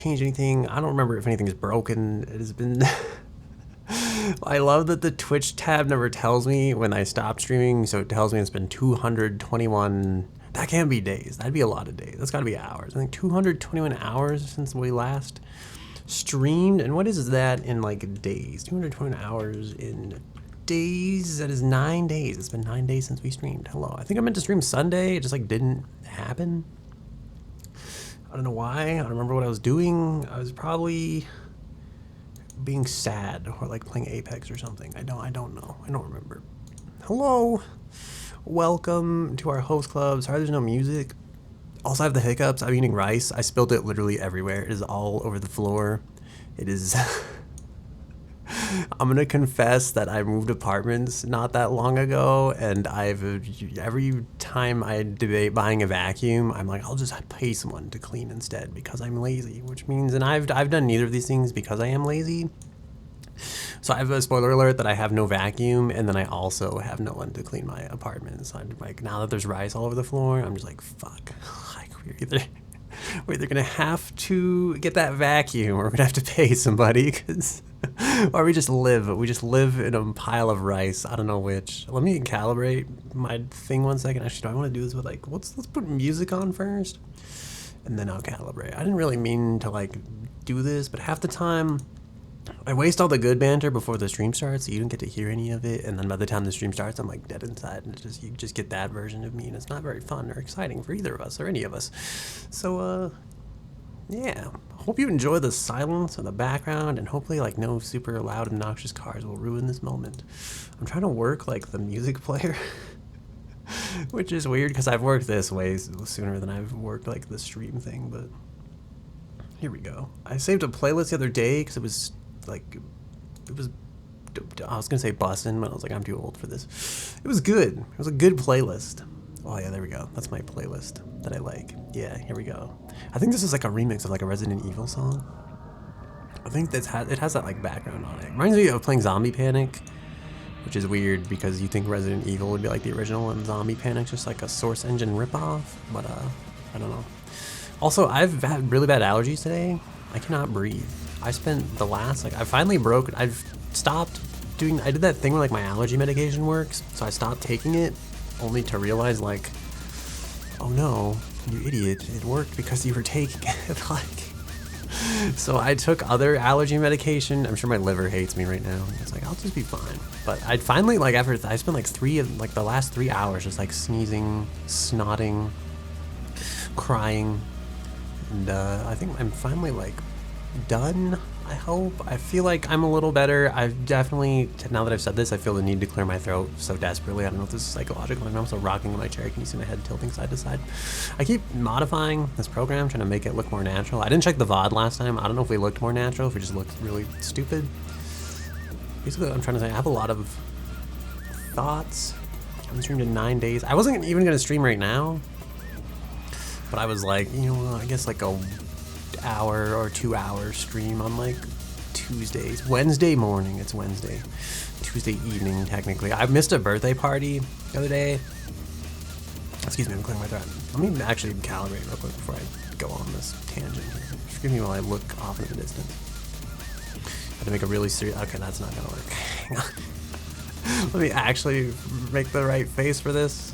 changed anything. I don't remember if anything's broken. It has been... I love that the Twitch tab never tells me when I stop streaming, so it tells me it's been 221... That can't be days. That'd be a lot of days. That's gotta be hours. I think 221 hours since we last streamed. And what is that in like days? 221 hours in days? That is 9 days. It's been 9 days since we streamed. Hello. I think I meant to stream Sunday. It just like didn't happen. I don't know why. I don't remember what I was doing. I was probably being sad or like playing Apex or something. I don't know. I don't remember. Hello. Welcome to our host club. Sorry there's no music. Also I have the hiccups. I'm eating rice. I spilled it literally everywhere. It is all over the floor. It is... I'm gonna confess that I moved apartments not that long ago, and every time I debate buying a vacuum, I'm like, I'll just pay someone to clean instead because I'm lazy, which means, and I've done neither of these things because I am lazy. So I have a spoiler alert that I have no vacuum, and then I also have no one to clean my apartment. So I'm like, now that there's rice all over the floor, I'm just like, fuck. Like, we're either gonna have to get that vacuum, or we're gonna have to pay somebody, because, or we just live in a pile of rice. I don't know which. Let me calibrate my thing 1 second. Actually, do I want to do this with like, let's put music on first, and then I'll calibrate. I didn't really mean to like do this, but half the time I waste all the good banter before the stream starts, so you don't get to hear any of it, and then by the time the stream starts, I'm like dead inside, and you just get that version of me, and it's not very fun or exciting for either of us or any of us. So, yeah. Hope you enjoy the silence in the background, and hopefully, like, no super loud, obnoxious cars will ruin this moment. I'm trying to work, like, the music player, which is weird, because I've worked this way sooner than I've worked, like, the stream thing, but here we go. I saved a playlist the other day, because it was... like, it was, I was gonna say bussin', but I was like, I'm too old for this. It was good. It was a good playlist. Oh yeah, there we go. That's my playlist that I like. Yeah, here we go. I think this is like a remix of like a Resident Evil song. I think it has that like background on it. Reminds me of playing Zombie Panic, which is weird because you think Resident Evil would be like the original, and Zombie Panic's just like a Source Engine ripoff. But I don't know. Also, I've had really bad allergies today. I cannot breathe. I spent the last, like, I've stopped doing, I did that thing where, like, my allergy medication works, so I stopped taking it, only to realize, like, oh no, you idiot, it worked because you were taking it, like, so I took other allergy medication. I'm sure my liver hates me right now. It's like, I'll just be fine. But I finally, like, after, I spent, like, the last 3 hours just, like, sneezing, snotting, crying, and, I think I'm finally, like, done, I hope. I feel like I'm a little better. I've definitely, now that I've said this, I feel the need to clear my throat so desperately. I don't know if this is psychological. I'm also rocking in my chair. Can you see my head tilting side to side? I keep modifying this program, trying to make it look more natural. I didn't check the VOD last time. I don't know if we looked more natural, if we just looked really stupid. Basically what I'm trying to say, I have a lot of thoughts. I haven't streamed in 9 days. I wasn't even going to stream right now, but I was like, you know, I guess like a hour or 2 hour stream on like Tuesdays. Wednesday morning, it's Wednesday. Tuesday evening, technically. I missed a birthday party the other day. Excuse me, I'm clearing my throat. Let me actually calibrate real quick before I go on this tangent here. Forgive me while I look off into the distance. I have to make a really serious... Okay, that's not gonna work. Hang on. Let me actually make the right face for this.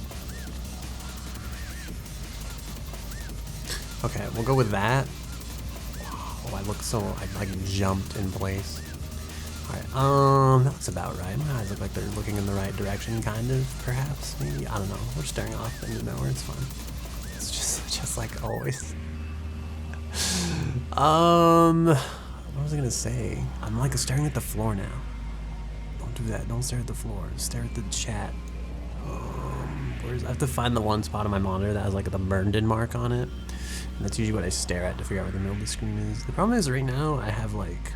Okay, we'll go with that. Oh, I look so, I like jumped in place. Alright, that looks about right. My eyes look like they're looking in the right direction, kind of, perhaps, maybe. I don't know. We're staring off into nowhere, it's fine. It's just like always. What was I gonna say? I'm like staring at the floor now. Don't do that. Don't stare at the floor. Stare at the chat. I have to find the one spot on my monitor that has like the burned-in mark on it. And that's usually what I stare at to figure out where the middle of the screen is. The problem is right now I have like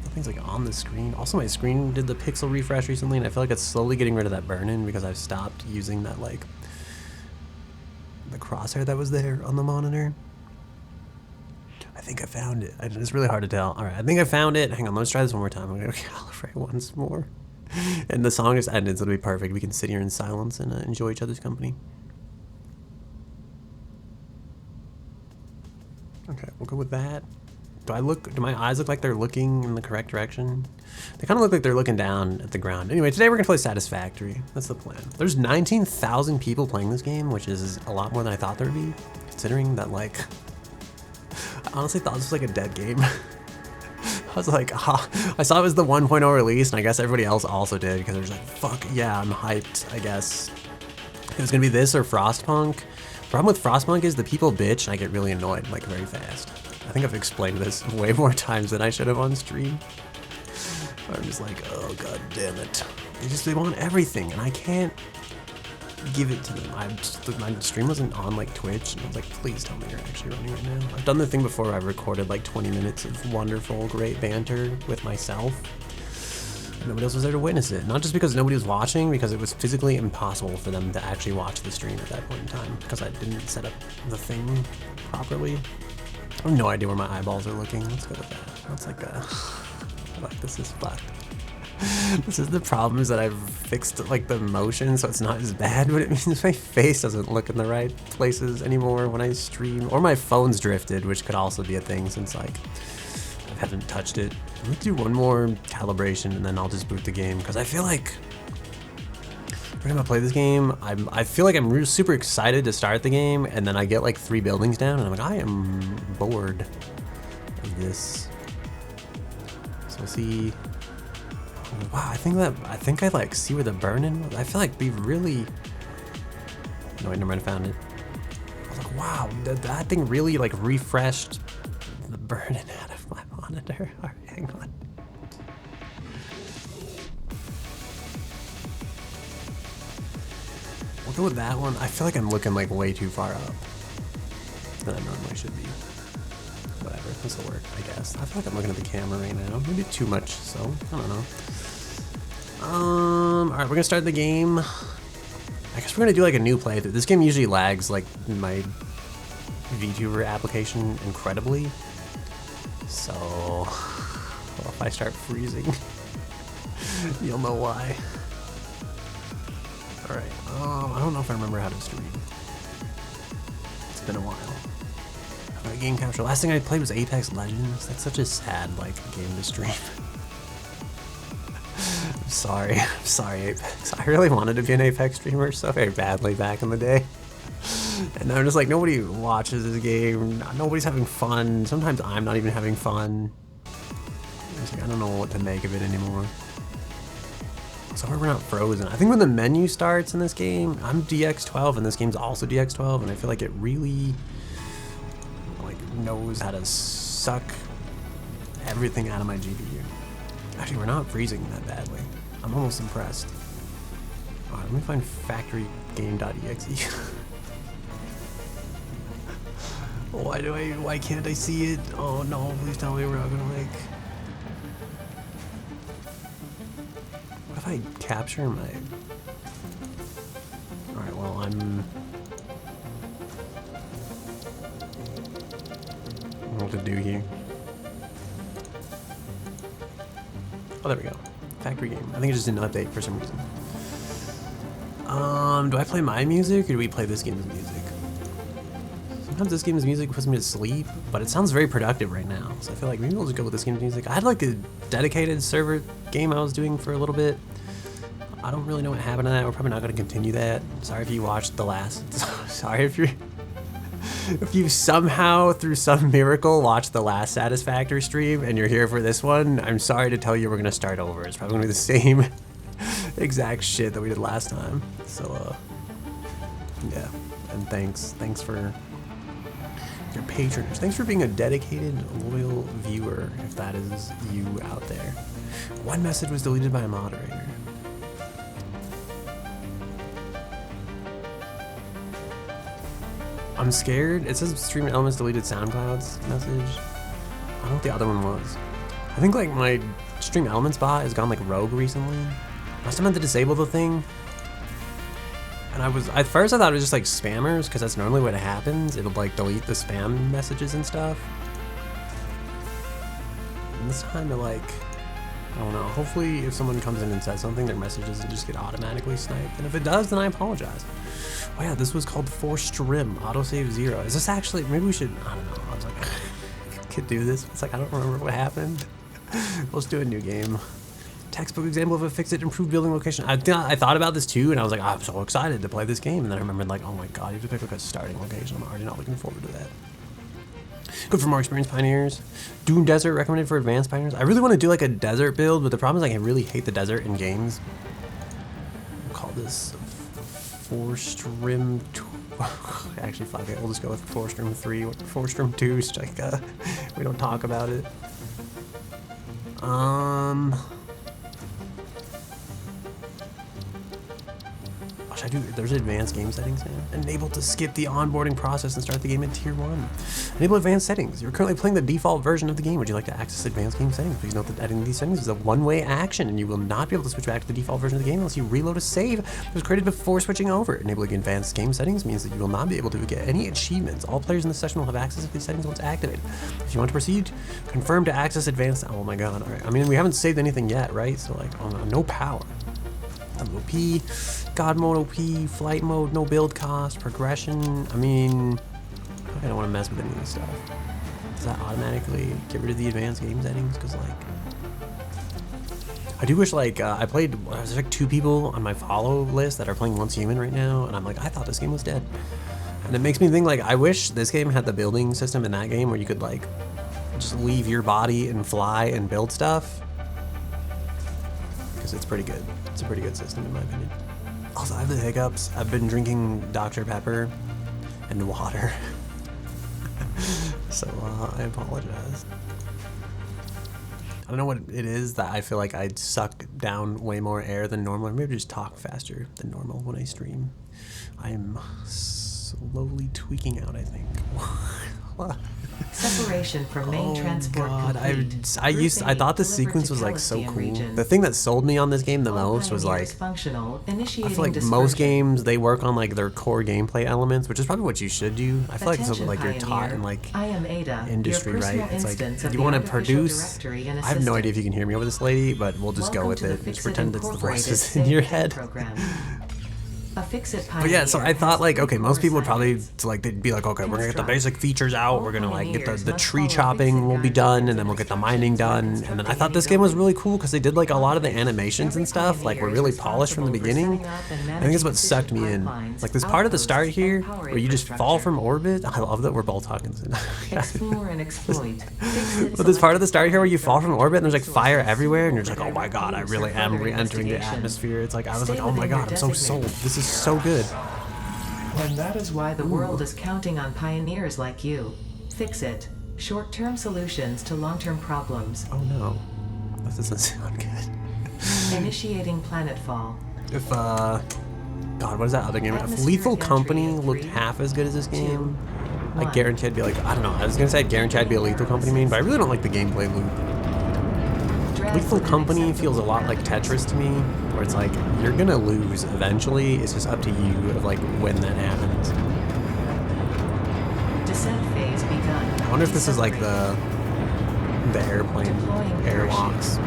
nothing's like on the screen. Also my screen did the pixel refresh recently, and I feel like it's slowly getting rid of that burn-in because I've stopped using that like the crosshair that was there on the monitor. I think I found it. It's really hard to tell. Alright, I think I found it. Hang on, let's try this one more time. I'm gonna calibrate once more. And the song just ended, so it'll be perfect. We can sit here in silence and enjoy each other's company. Okay, we'll go with that. do my eyes look like they're looking in the correct direction? They kind of look like they're looking down at the ground. Anyway, today we're gonna play Satisfactory. That's the plan. There's 19,000 people playing this game, which is a lot more than I thought there'd be, considering that, like, I honestly thought this was like a dead game. I was like, I saw it was the 1.0 release, and I guess everybody else also did, because they're just like, fuck yeah, I'm hyped, I guess. It was gonna be this or Frostpunk. Problem with Frostpunk is the people bitch, and I get really annoyed, like, very fast. I think I've explained this way more times than I should have on stream. I'm just like, oh god damn it. They want everything, and I can't give it to them. My stream wasn't on like Twitch, and I was like, please tell me you're actually running right now. I've done the thing before where I've recorded like 20 minutes of wonderful, great banter with myself. And nobody else was there to witness it. Not just because nobody was watching, because it was physically impossible for them to actually watch the stream at that point in time, because I didn't set up the thing properly. I have no idea where my eyeballs are looking. Let's go with that. That's like a... Like, this is fucked. This is the problem, is that I've fixed like the motion so it's not as bad, but it means my face doesn't look in the right places anymore when I stream, or my phone's drifted, which could also be a thing since like I haven't touched it. Let me do one more calibration and then I'll just boot the game, because I feel like every time I play this game, I feel like I'm super excited to start the game, and then I get like 3 buildings down and I'm like, I am bored of this. We'll see. Wow, I think I like see where the burn-in was. I feel like we really... No, wait, never mind, I found it. I was like, wow, that thing really like refreshed the burn-in out of my monitor. All right, hang on. We'll go with that one. I feel like I'm looking like way too far up than I normally should be. Whatever, this will work, I guess. I feel like I'm looking at the camera right now. Maybe too much, so I don't know. Alright, we're gonna start the game. I guess we're gonna do like a new playthrough. This game usually lags like my VTuber application incredibly. So, well, if I start freezing, you'll know why. Alright, I don't know if I remember how to stream. It's been a while. Game capture. Last thing I played was Apex Legends. That's such a sad like game to stream. I'm sorry Apex. I really wanted to be an Apex streamer so very badly back in the day. And I'm just like, nobody watches this game. Nobody's having fun. Sometimes I'm not even having fun. Like, I don't know what to make of it anymore. So we're not frozen. I think when the menu starts in this game, I'm DX12 and this game's also DX12, and I feel like it really knows how to suck everything out of my GPU. Actually, we're not freezing that badly. I'm almost impressed. Alright, let me find factorygame.exe. Why can't I see it? Oh no, please tell me we're not gonna like... What if I capture my... Alright, well, I don't know what to do here. Oh, there we go. Factory game. I think it just didn't update for some reason. Do I play my music or do we play this game's music? Sometimes this game's music puts me to sleep, but it sounds very productive right now. So I feel like maybe we'll just go with this game's music. I had like a dedicated server game I was doing for a little bit. I don't really know what happened to that. We're probably not going to continue that. Sorry if you watched the last. Sorry if you're... If you somehow, through some miracle, watched the last Satisfactory stream and you're here for this one, I'm sorry to tell you we're going to start over. It's probably going to be the same exact shit that we did last time. So, yeah. And thanks for your patronage. Thanks for being a dedicated, loyal viewer, if that is you out there. One message was deleted by a moderator. I'm scared. It says stream elements deleted SoundCloud's message. I don't know what the other one was. I think like my stream elements bot has gone like rogue recently. Last time I had to disable the thing. And at first I thought it was just like spammers, because that's normally what happens. It'll like delete the spam messages and stuff. And this time it like, I don't know, hopefully if someone comes in and says something, their message doesn't just get automatically sniped. And if it does, then I apologize. Oh yeah, this was called Forced Rim, autosave 0. Is this actually, maybe we should, I don't know. I was like, could do this. It's like, I don't remember what happened. Let's do a new game. Textbook example of a fix-it improved building location. I thought about this too, and I was like, oh, I'm so excited to play this game. And then I remembered like, oh my god, you have to pick like a starting location. I'm already not looking forward to that. Good for more experienced pioneers. Dune Desert recommended for advanced pioneers. I really want to do like a desert build, but the problem is like I really hate the desert in games. We'll call this Forstrim. Actually, fuck it. We'll just go with Forstrim 3. Forstrim 2 is like we don't talk about it. I do. There's advanced game settings now. Enable to skip the onboarding process and start the game in tier 1. Enable advanced settings. You're currently playing the default version of the game. Would you like to access advanced game settings? Please note that adding these settings is a one-way action, and you will not be able to switch back to the default version of the game unless you reload a save that was created before switching over. Enabling advanced game settings means that you will not be able to get any achievements. All players in the session will have access to these settings once activated. If you want to proceed, confirm to access advanced. Oh my god! All right. I mean, we haven't saved anything yet, right? So like, oh, no power. OP, God mode OP, flight mode, no build cost, progression. I mean, I don't want to mess with any of this stuff. Does that automatically get rid of the advanced game settings? Because like, I do wish like there's like 2 people on my follow list that are playing Once Human right now, and I'm like, I thought this game was dead. And it makes me think like, I wish this game had the building system in that game where you could like just leave your body and fly and build stuff. Because it's pretty good. It's a pretty good system in my opinion. Also, I have the hiccups. I've been drinking Dr. Pepper and water. So I apologize. I don't know what it is that I feel like I suck down way more air than normal. Or maybe just talk faster than normal when I stream. I am slowly tweaking out, I think. Separation from main transport complete. I thought the sequence was like so cool. The thing that sold me on this game the most was like, I feel like most games they work on like their core gameplay elements, which is probably what you should do. I feel like it's like you're taught in like industry, right? It's like you want to produce. I have no idea if you can hear me over this lady, but we'll just go with it. Just pretend it's the voices in your head. But yeah, so I thought like, okay, most people would probably like, they'd be like, okay, we're gonna get the basic features out, we're gonna like get the tree chopping will be done, and then we'll get the mining done. And then I thought this game was really cool because they did like a lot of the animations and stuff like were really polished from the beginning. I think that's what sucked me in. Like this part at the start here where you just fall from orbit. I love that we're both talking. Explore and exploit. But this part at the start here where you fall from orbit and there's like fire everywhere and you're just like, oh my god, I really am re-entering the atmosphere. It's like, I was like, oh my god, I'm so sold. This is so good. And that is why the world is counting on pioneers like you. Fix it. Short-term solutions to long-term problems. Oh no. That doesn't sound good. Initiating planetfall. If God, what is that other game? If Lethal Company looked half as good as this game, I guarantee I'd be like, I don't know, I was gonna say I'd guarantee I'd be a Lethal Company main, but I really don't like the gameplay loop. Lethal Company feels a lot like Tetris to me, where it's like, you're gonna lose eventually, it's just up to you of like when that happens. Descent phase begun. I wonder if this is like the airplane airlocks. I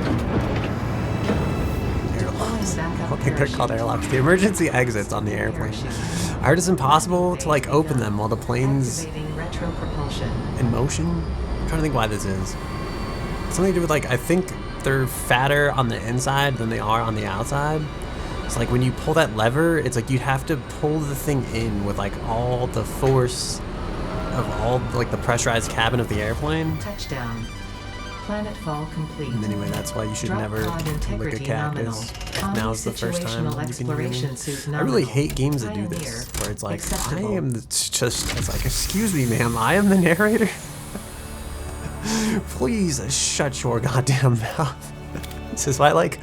don't think they're called airlocks. The emergency exits on the airplane. I heard it's impossible to like open them while the plane's in motion. I'm trying to think why this is. Something to do with like, I think they're fatter on the inside than they are on the outside. It's like when you pull that lever, it's like you'd have to pull the thing in with like all the force of all like the pressurized cabin of the airplane. Touchdown. Planetfall complete. And anyway, that's why you should never lick a cactus. Now's the first time you can hear me. I really hate games that do this, where it's like, I am just, it's like, excuse me, ma'am, I am the narrator. Please shut your goddamn mouth. This is why, like,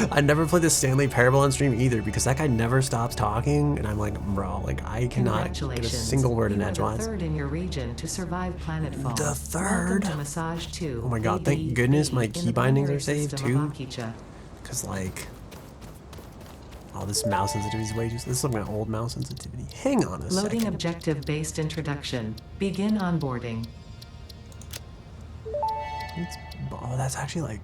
I never played the Stanley Parable on stream either, because that guy never stops talking, and I'm like, bro, like, I cannot get a single word in edgewise. The third in your region to survive planetfall. The third? Massage 2. Oh my god, thank goodness my key bindings are saved too. Because, like, oh, this mouse sensitivity is way too. This is like my old mouse sensitivity. Hang on a second. Loading objective-based introduction. Begin onboarding. Oh, that's actually like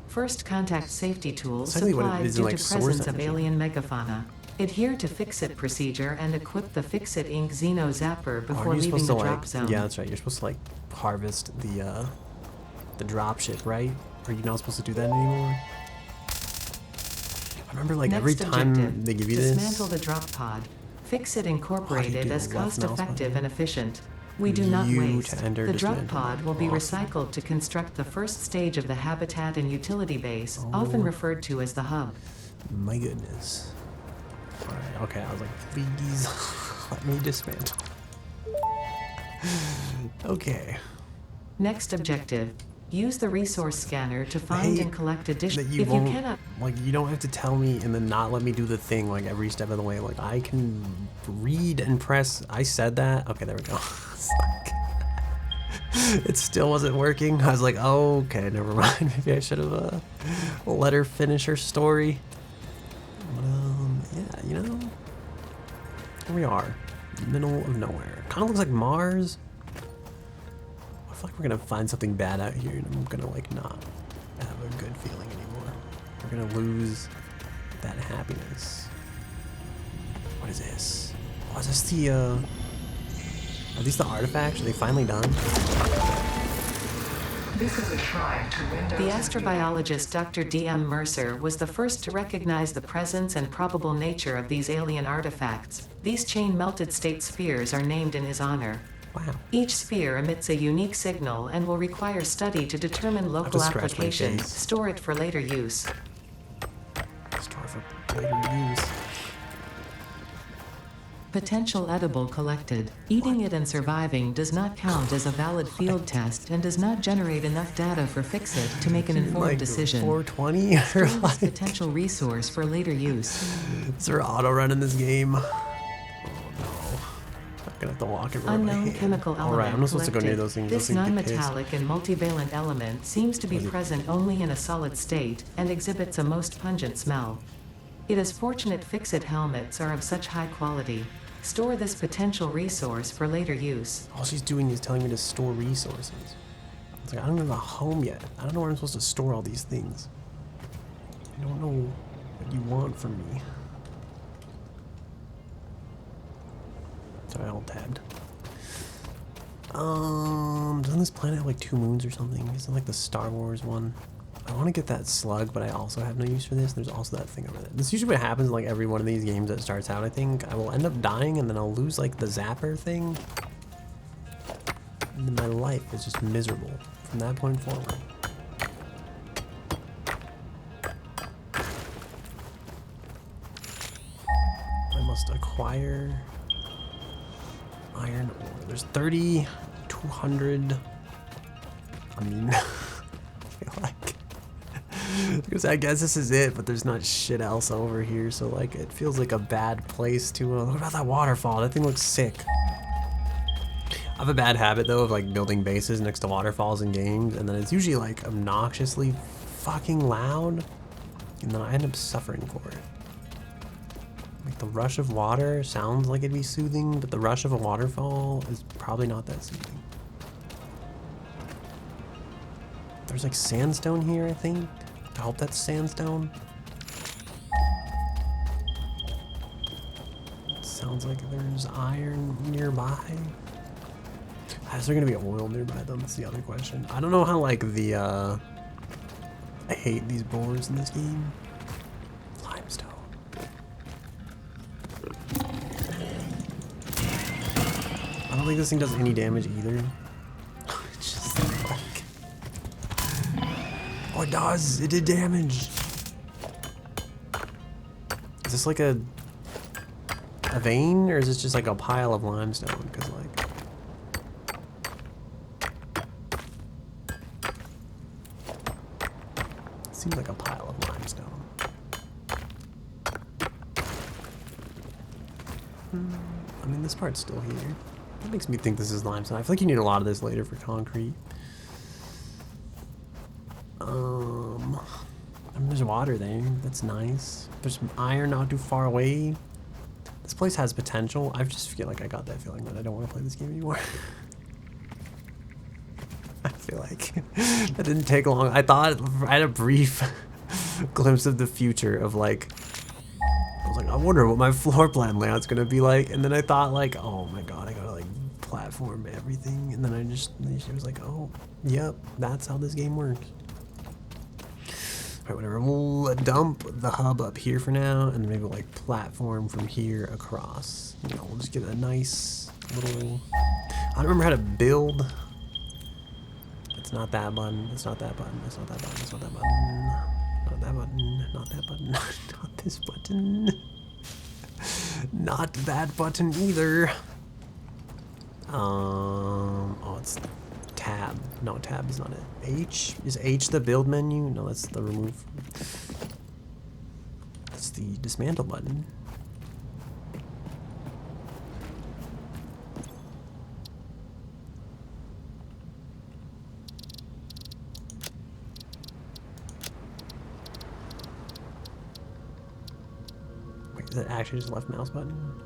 first contact safety tools supplied due to presence of alien megafauna. Adhere to Fix-It procedure and equip the Fix-It Ink Xeno Zapper before Aren't you leaving supposed the to drop like? zone. Yeah, that's right. You're supposed to like harvest the drop ship, right? Are you not supposed to do that anymore? I remember like every Next time objective, they give you dismantle this. the drop pod. Fix-It Incorporated do? as Left mouse cost-effective button? and efficient. We do not U waste. to enter The drop dismantle. pod will be Awesome. recycled to construct the first stage of the habitat and utility base, often referred to as the hub. My goodness. Alright, okay, I was like, please let me dismantle. Okay. Next objective, use the resource scanner to find hate and collect additional. That you If you won't, cannot, like, you don't have to tell me and then not let me do the thing, like, every step of the way. Like, I can read and press. I said that. Okay, there we go. It's like, it still wasn't working. I was like, oh, okay, never mind. Maybe I should have let her finish her story. But, yeah, you know, here we are, middle of nowhere. Kind of looks like Mars. I feel like we're gonna find something bad out here, and I'm gonna like not have a good feeling anymore. We're gonna lose that happiness. What is this? Oh, is this the are these the artifacts? Are they finally done? This is a try to Windows. the astrobiologist Dr. D.M. Mercer was the first to recognize the presence and probable nature of these alien artifacts. These chain-melted state spheres are named in his honor. Wow. Each sphere emits a unique signal and will require study to determine local scratch my applications. face. Store it for later use. Store for later use. Potential edible collected. Eating it and surviving does not count as a valid field test and does not generate enough data for Fix-It to make an informed Like decision. 420 or Store this like, potential resource for later use. is there auto run in this game? Oh no. I'm gonna have to walk everywhere by Unknown hand. chemical element Alright, I'm not supposed to go near collected. those things. This Those things get pissed. non-metallic and multivalent element seems to be present only in a solid state and exhibits a most pungent smell. It is fortunate Fix-It helmets are of such high quality. Store this potential resource for later use. All she's doing is telling me to store resources. It's like, I don't have a home yet. I don't know where I'm supposed to store all these things. I don't know what you want from me. Sorry, I all tabbed. Doesn't this planet have like 2 moons or something? Isn't it like the Star Wars one? I want to get that slug, but I also have no use for this. There's also that thing over there. This is usually what happens in like every one of these games that starts out, I think. I will end up dying and then I'll lose like the zapper thing. And then my life is just miserable from that point forward. I must acquire iron ore. There's 3,200. I mean, I feel like. Because I guess this is it, but there's not shit else over here, so like it feels like a bad place to look about that waterfall. That thing looks sick. I have a bad habit though of like building bases next to waterfalls in games, and then it's usually like obnoxiously fucking loud, and then I end up suffering for it. Like the rush of water sounds like it'd be soothing, but the rush of a waterfall is probably not that soothing. There's like sandstone here, I think. I hope that's sandstone. Sounds like there's iron nearby. Is there gonna be oil nearby though? That's the other question. I don't know how like the I hate these boards in this game. Limestone. I don't think this thing does any damage either. It's just like, oh, it does. It did damage. Is this like a vein, or is this just like a pile of limestone? Because like, it seems like a pile of limestone. I mean, this part's still here. That makes me think this is limestone. I feel like you need a lot of this later for concrete. I mean, there's water there. That's nice. There's some iron not too far away. This place has potential. I just feel like I got that feeling that I don't want to play this game anymore. I feel like that didn't take long. I thought I had a brief glimpse of the future of like, I was like, I wonder what my floor plan layout's gonna be like. And then I thought like, oh my god, I gotta like platform everything. And then she was like, oh, yep, that's how this game works. Alright, whatever. We'll dump the hub up here for now, and maybe like platform from here across. You know, we'll just get a nice little. I don't remember how to build. It's not that button. It's not that button. It's not that button. It's not that button. Not that button. Not that button. Not this button. Not that button either. Oh, it's tab. No, tab is not it. H? Is H the build menu? No, that's the remove. That's the dismantle button. Wait, is that actually just left mouse button?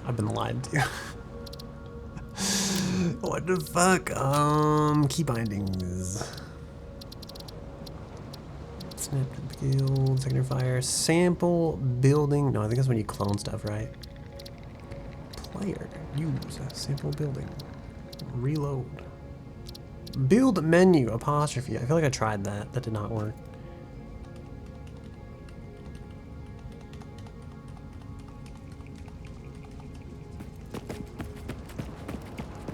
I've been lied to. What the fuck? Key bindings. Snap build, secondary fire, sample building. No, I think that's when you clone stuff, right? Player, use, sample building, reload. Build menu, apostrophe. I feel like I tried that. That did not work.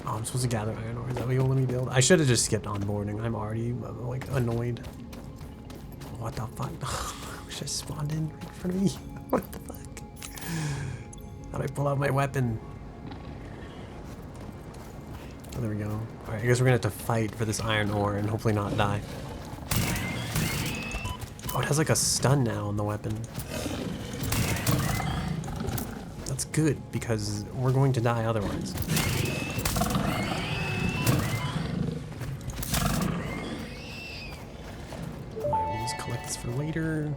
Oh, I'm supposed to gather iron ore. Is that what you want me to build? I should have just skipped onboarding. I'm already like annoyed. What the fuck? I just spawned in right in front of me. What the fuck? How do I pull out my weapon? Oh, there we go. Alright, I guess we're gonna have to fight for this iron ore and hopefully not die. Oh, it has like a stun now on the weapon. That's good because we're going to die otherwise. For later.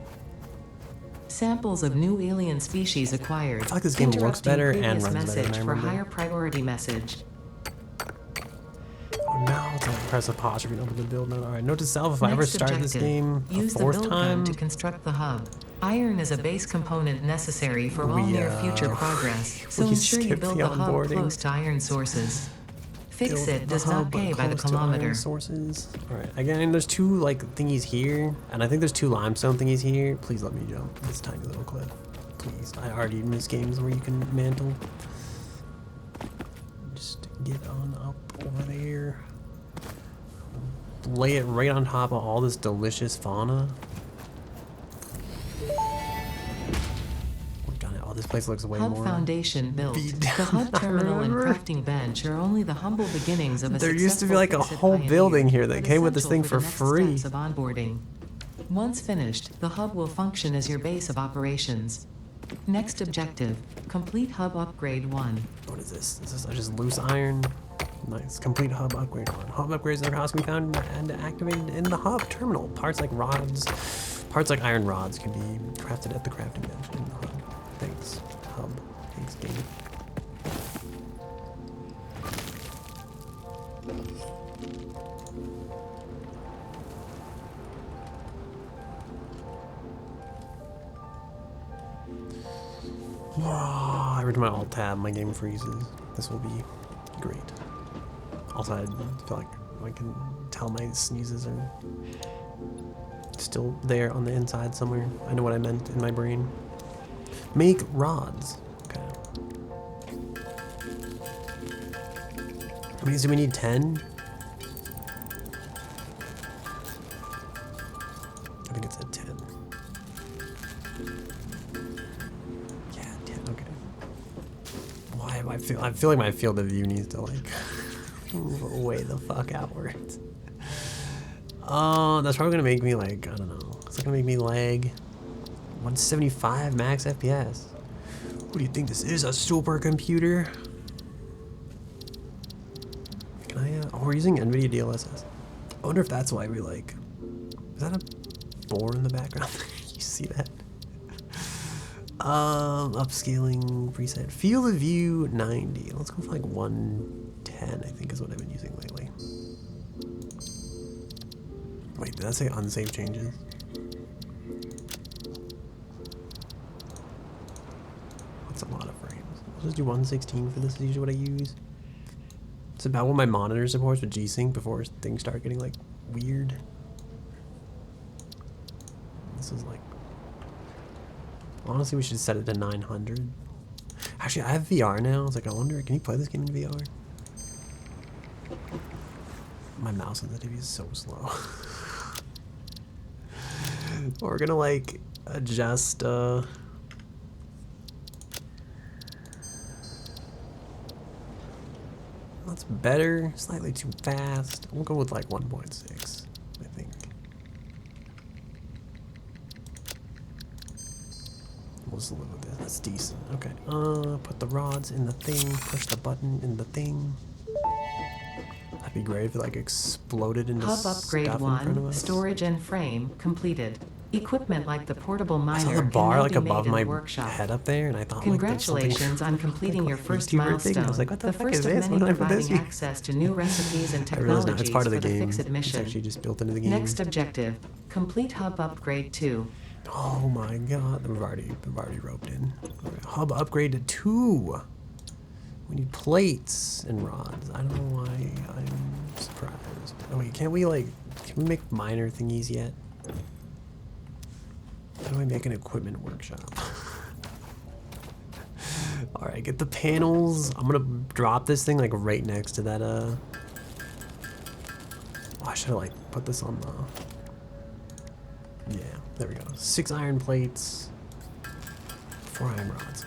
Samples of new alien species acquired. I feel like this game works better and runs better than I for remember. higher priority message. Oh no, it's like press a pause if you open the build mode. Alright, note to self, if I ever start this game a fourth time. To construct the hub. Iron is a base component necessary for all near future progress, so ensure you build the hub close to iron sources. Fix it does not pay by the kilometer. Sources. Alright, again, there's two like thingies here, and I think there's two limestone thingies here. Please let me jump this tiny little cliff. Please. I already miss games where you can mantle. Just get on up over there. Lay it right on top of all this delicious fauna. Oh, this place looks way hub more. Foundation built. The hub terminal and crafting bench are only the humble beginnings of a There used to be like a whole building here that came with this thing for free. Of onboarding. Once finished, the hub will function as your base of operations. Next objective, complete hub upgrade 1. What is this? Is this just loose iron? Nice. Complete hub upgrade 1. Hub upgrades are can be found and activated in the hub terminal. Parts like iron rods can be crafted at the crafting bench in the hub. Thanks, hub. Thanks, game. Every time I alt tab, my game freezes. This will be great. Also, I feel like I can tell my sneezes are still there on the inside somewhere. I know what I meant in my brain. Make rods. Okay. I mean, do we need 10? I think it's at 10. Yeah, 10. Okay. Why am I feel like my field of view needs to like move way the fuck outwards. Oh, that's probably gonna make me like, I don't know. It's gonna make me lag. 175 max FPS. What do you think this is? A supercomputer? Can I? Oh, we're using NVIDIA DLSS. I wonder if that's why we like. Is that a boar in the background? You see that? Upscaling preset. Field of view 90. Let's go for like 110. I think is what I've been using lately. Wait, did that say unsafe changes? That's a lot of frames. I'll just do 116 for this. Is usually what I use. It's about what my monitor supports with G-Sync before things start getting like weird. This is like, honestly, we should set it to 900. Actually, I have VR now. It's like, I wonder, can you play this game in VR? My mouse sensitivity is so slow. We're gonna like adjust. That's better. Slightly too fast. We'll go with like 1.6, I think. We'll just live with this. That's decent. Okay. Put the rods in the thing. Push the button in the thing. That'd be great if it like exploded into Hub stuff upgrade in front of 1, us. storage and frame completed. Equipment like the portable I miner saw the can bar now like be made above in my the workshop. head up there, and I thought Congratulations like on completing your first VTuber thing. milestone. I was like, what the fuck first is of this? many What did I put this providing here? access to new recipes and I realized now technologies it's part of the for the game. Fix-It It's mission. actually just built into the game. Next objective, complete hub upgrade 2. Oh my god, we've already roped in. Okay, hub upgrade to 2. We need plates and rods. I don't know why I'm surprised. Oh wait, can we make miner thingies yet? How do I make an equipment workshop? Alright, get the panels. I'm gonna drop this thing like right next to that oh, I should have like put this on the, yeah, there we go. 6 iron plates, 4 iron rods.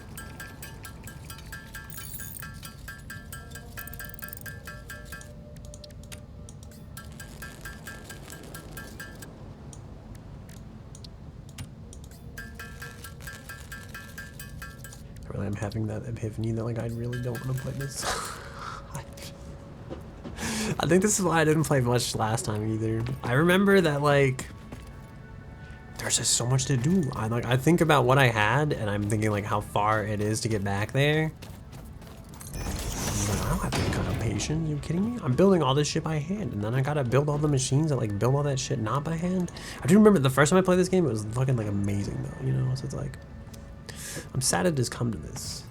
Really, I'm having that epiphany that like I really don't want to play this. I think this is why I didn't play much last time either. I remember that like there's just so much to do. I think about what I had and I'm thinking like how far it is to get back there. I don't have any kind of patience. Are you kidding me? I'm building all this shit by hand, and then I gotta build all the machines that like build all that shit not by hand. I do remember the first time I played this game, it was fucking like amazing though, you know. So it's like I'm sad it has come to this.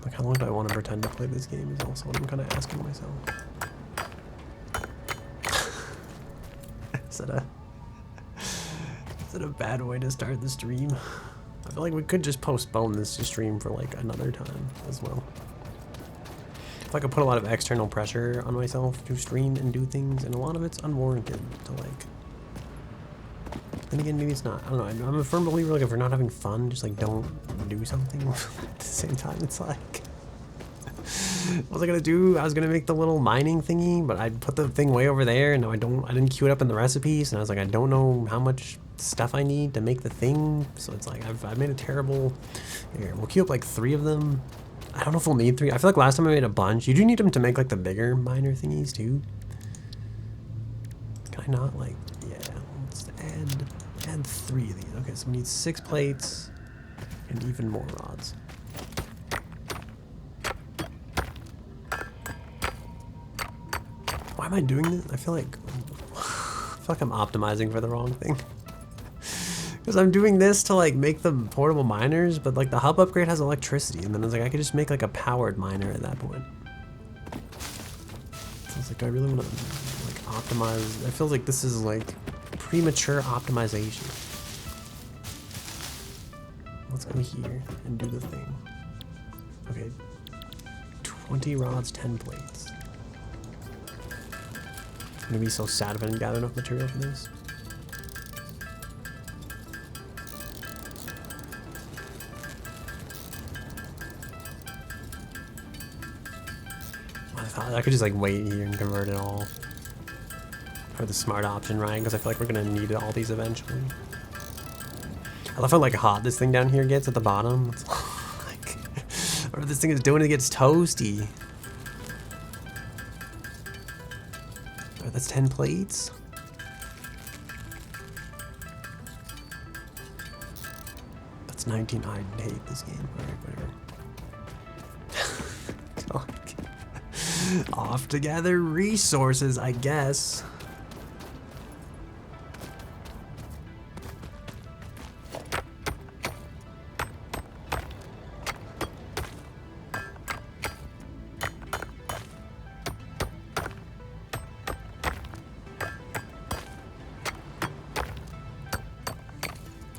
Like, how long do I want to pretend to play this game is also what I'm kind of asking myself. Is it a bad way to start the stream? I feel like we could just postpone this to stream for like another time as well. If I could put a lot of external pressure on myself to stream and do things, and a lot of it's unwarranted to like. Then again, maybe it's not. I don't know. I'm a firm believer like if we're not having fun, just like don't do something. At the same time, it's like. What was I gonna do? I was gonna make the little mining thingy, but I put the thing way over there, and now I didn't queue it up in the recipes, and I was like, I don't know how much stuff I need to make the thing, so it's like I've made a terrible. Here, we'll queue up like 3 of them. I don't know if we'll need 3. I feel like last time I made a bunch. You do need them to make like the bigger miner thingies too. Can I not like? Yeah. Let's add 3 of these. Okay, so we need 6 plates and even more rods. Why am I doing this? I feel like I'm optimizing for the wrong thing. Because I'm doing this to like make the portable miners, but like the hub upgrade has electricity, and then it's like I could just make like a powered miner at that point. So it's like I really want to like optimize. I feel like this is like premature optimization. Let's go here and do the thing. Okay, 20 rods, 10 plates. I'm gonna be so sad if I didn't gather enough material for this. I thought I could just like wait here and convert it all. Or the smart option, right? Because I feel like we're gonna need all these eventually. I love how like hot this thing down here gets at the bottom. It's like, whatever this thing is doing, it gets toasty. That's 10 plates. 19. I hate this game. Alright, whatever. Off to gather resources, I guess.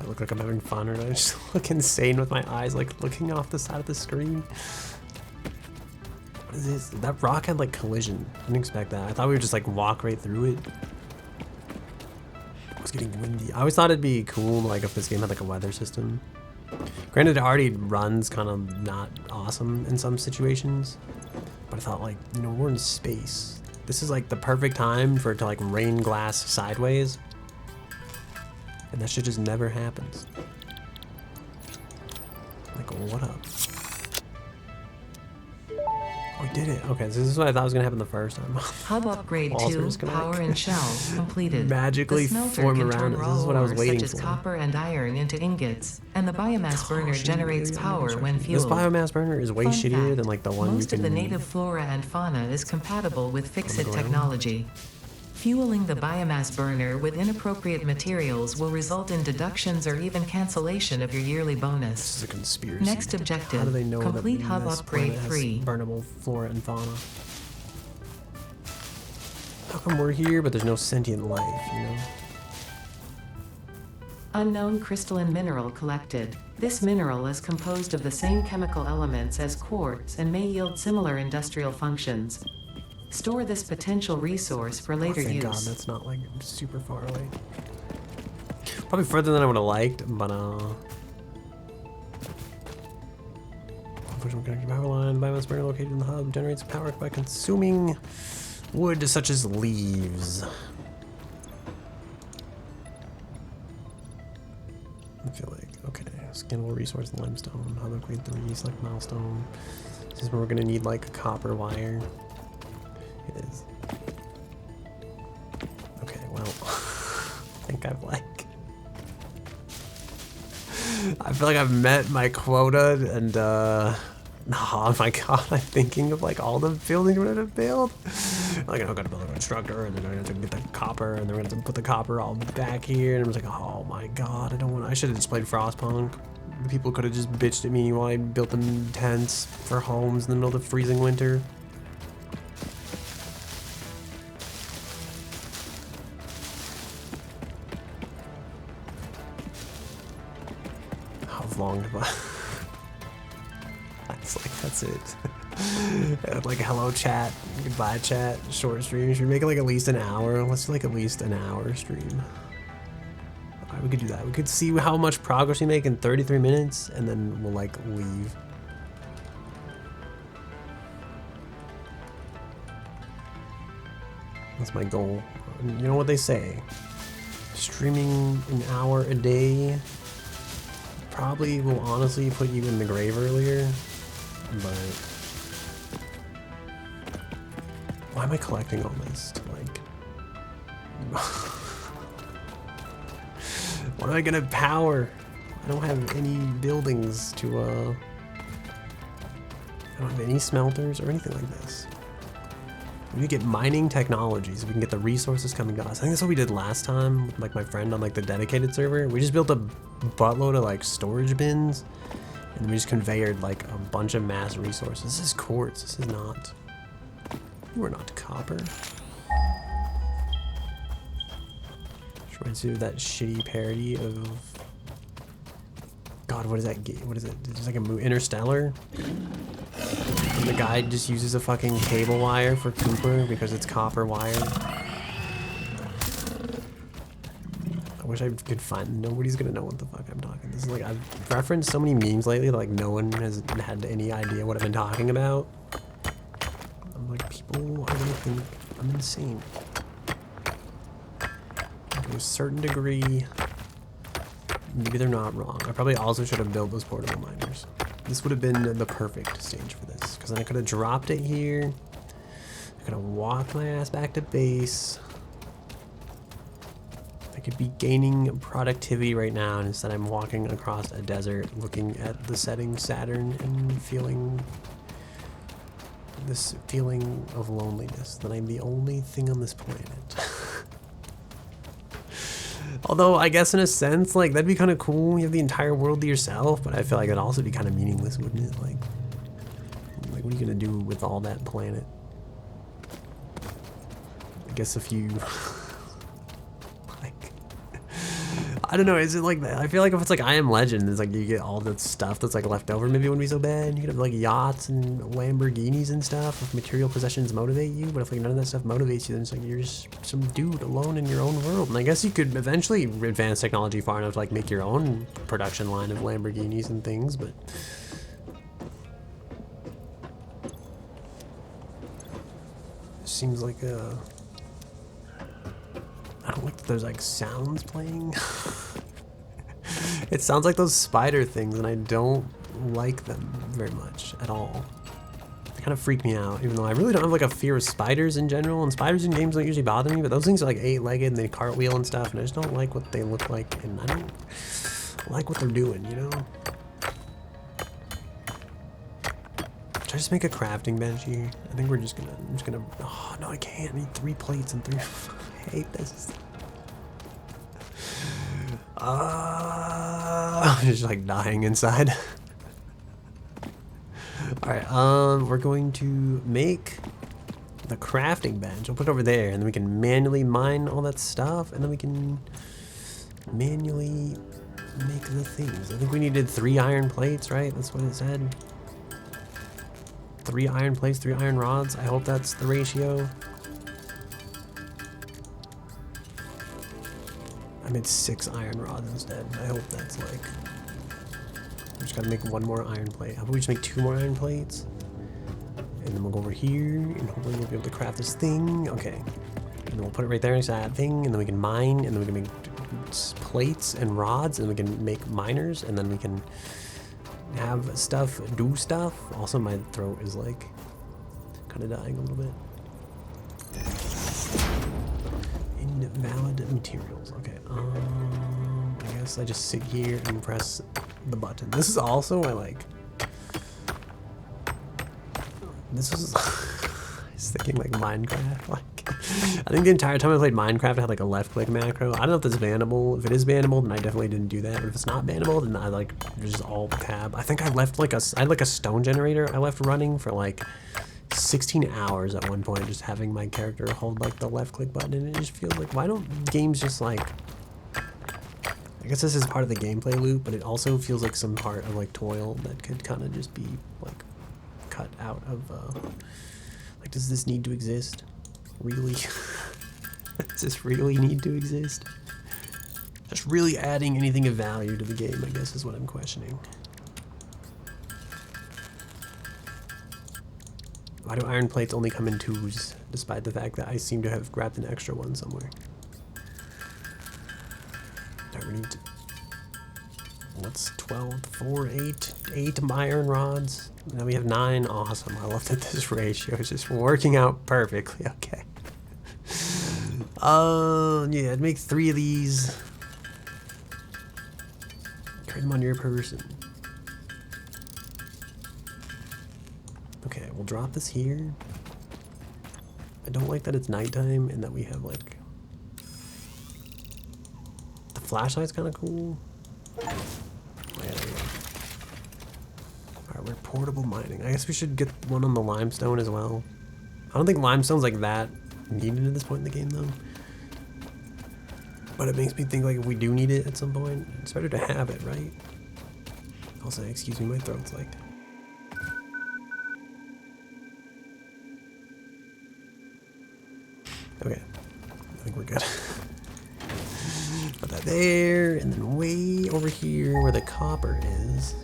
I look like I'm having fun, or do I just look insane with my eyes, like looking off the side of the screen? What is this? That rock had like collision. I didn't expect that. I thought we would just like walk right through it. It was getting windy. I always thought it'd be cool, like if this game had like a weather system. Granted, it already runs kind of not awesome in some situations, but I thought like, you know, we're in space. This is like the perfect time for it to like rain glass sideways. And that shit just never happens. Like, what up? Oh, we did it. Okay, so this is what I thought was gonna happen the first time. Hub upgrade Walls were 2, just gonna, power like, and shell completed. magically the smelter form can around turn it. This raw is what I was ores waiting such as for. copper and iron into ingots, and the biomass burner Gosh, generates yeah, power when this fueled. biomass burner is way Fun shittier fact, than like the one most you of can. the native flora and fauna is compatible with Fix-It ground? technology. Fueling the biomass burner with inappropriate materials will result in deductions or even cancellation of your yearly This bonus. is a conspiracy. Next objective, How do they know complete that hub this upgrade planet has 3. burnable flora and fauna? How come we're here, but there's no sentient life, you know? Unknown crystalline mineral collected. This mineral is composed of the same chemical elements as quartz and may yield similar industrial functions. Store this potential resource for later Thank use. God, that's not like super far away. Probably further than I would have liked, but unfortunately, connected power line. Biomass burner located in the hub generates power by consuming wood such as leaves. I feel like, okay, scannable resource limestone, hub upgrade 3, select milestone. This is where we're gonna need like copper wire. It is. Okay, well, I think I've like, I feel like I've met my quota, and oh my God, I'm thinking of like all the buildings we're gonna build. Like, I'm gonna build a constructor, and then I'm gonna get the copper, and then we're gonna put the copper all back here, and I was like, oh my God, I should have just played Frostpunk. The people could have just bitched at me while I built them tents for homes in the middle of the freezing winter. How long have I? That's it. Like hello chat, goodbye chat, short stream. Should we make it like at least an hour? Let's do like at least an hour stream. Alright, we could do that. We could see how much progress we make in 33 minutes, and then we'll like leave. That's my goal. You know what they say? Streaming an hour a day probably will honestly put you in the grave earlier, but why am I collecting all this to like what am I gonna power? I don't have any buildings to I don't have any smelters or anything like this. We could get mining technologies. We can get the resources coming to us. I think that's what we did last time with like my friend on like the dedicated server. We just built a buttload of like storage bins, and then we just conveyored like a bunch of mass resources. This is quartz. This is not. We're not copper. Just reminds me of that shitty parody of. God, what is that game? What is it? It's like a movie, Interstellar. And the guy just uses a fucking cable wire for Cooper because it's copper wire. I wish I could find. Nobody's gonna know what the fuck I'm talking. This is like, I've referenced so many memes lately that like no one has had any idea what I've been talking about. I'm like, people are gonna think I'm insane. To a certain degree, maybe they're not wrong. I probably also should have built those portable miners. This would have been the perfect stage for this, because then I could have dropped it here. I could have walked my ass back to base. I I could be gaining productivity right now, and instead I'm walking across a desert looking at the setting Saturn and feeling this feeling of loneliness, that I'm the only thing on this planet. Although, I guess in a sense, like, that'd be kind of cool. You have the entire world to yourself, but I feel like it'd also be kind of meaningless, wouldn't it? Like, what are you gonna do with all that planet? I guess if you... I don't know, is it like that? I feel like if it's like I Am Legend, it's like you get all the stuff that's like left over, maybe it wouldn't be so bad. You could have like yachts and Lamborghinis and stuff if material possessions motivate you, but if like none of that stuff motivates you, then it's like you're just some dude alone in your own world. And I guess you could eventually advance technology far enough to like make your own production line of Lamborghinis and things, but... It seems like I don't like that there's like sounds playing. It sounds like those spider things, and I don't like them very much at all. They kind of freak me out, even though I really don't have like a fear of spiders in general, and spiders in games don't usually bother me, but those things are like 8-legged and they cartwheel and stuff, and I just don't like what they look like, and I don't like what they're doing, you know? Should I just make a crafting bench here? I think I'm just gonna, oh no, I can't. I need 3 plates and 3, I hate this. I'm just like dying inside. Alright, we're going to make the crafting bench. I'll put it over there, and then we can manually mine all that stuff, and then we can manually make the things. I think we needed 3 iron plates, right? That's what it said. 3 iron plates, 3 iron rods. I hope that's the ratio. I made 6 iron rods instead. I hope that's like... We just gotta make 1 more iron plate. How about we just make 2 more iron plates? And then we'll go over here, and hopefully we'll be able to craft this thing. Okay. And then we'll put it right there next to that thing, and then we can mine, and then we can make plates and rods, and we can make miners, and then we can have stuff, do stuff. Also, my throat is like kind of dying a little bit. Invalid materials. Okay. I guess I just sit here and press the button. This is also I like. This is. I was thinking like Minecraft. Like, I think the entire time I played Minecraft, I had like a left-click macro. I don't know if that's bannable. If it is bannable, then I definitely didn't do that. But if it's not bannable, then I like just alt tab. I think I left like I had like a stone generator I left running for like 16 hours at one point, just having my character hold like the left-click button, and it just feels like, why don't games just like... I guess this is part of the gameplay loop, but it also feels like some part of like toil that could kind of just be like cut out of like, does this need to exist? Really? Does this really need to exist? Just really adding anything of value to the game, I guess, is what I'm questioning. Why do iron plates only come in 2s, despite the fact that I seem to have grabbed an extra one somewhere? Alright, we need to... What's 12, 4, 8 iron rods? Now we have 9. Awesome. I love that this ratio is just working out perfectly. Okay. Yeah, I'd make 3 of these. Carry them on your person. Okay, we'll drop this here. I don't like that it's nighttime and that we have like... The flashlight's kind of cool. Yeah, there we go. Alright, we're portable mining. I guess we should get one on the limestone as well. I don't think limestone's like that needed at this point in the game though. But it makes me think like if we do need it at some point, it's better to have it, right? Also, excuse me, my throat's like... Okay, I think we're good. Put that there, and then way over here where the copper is.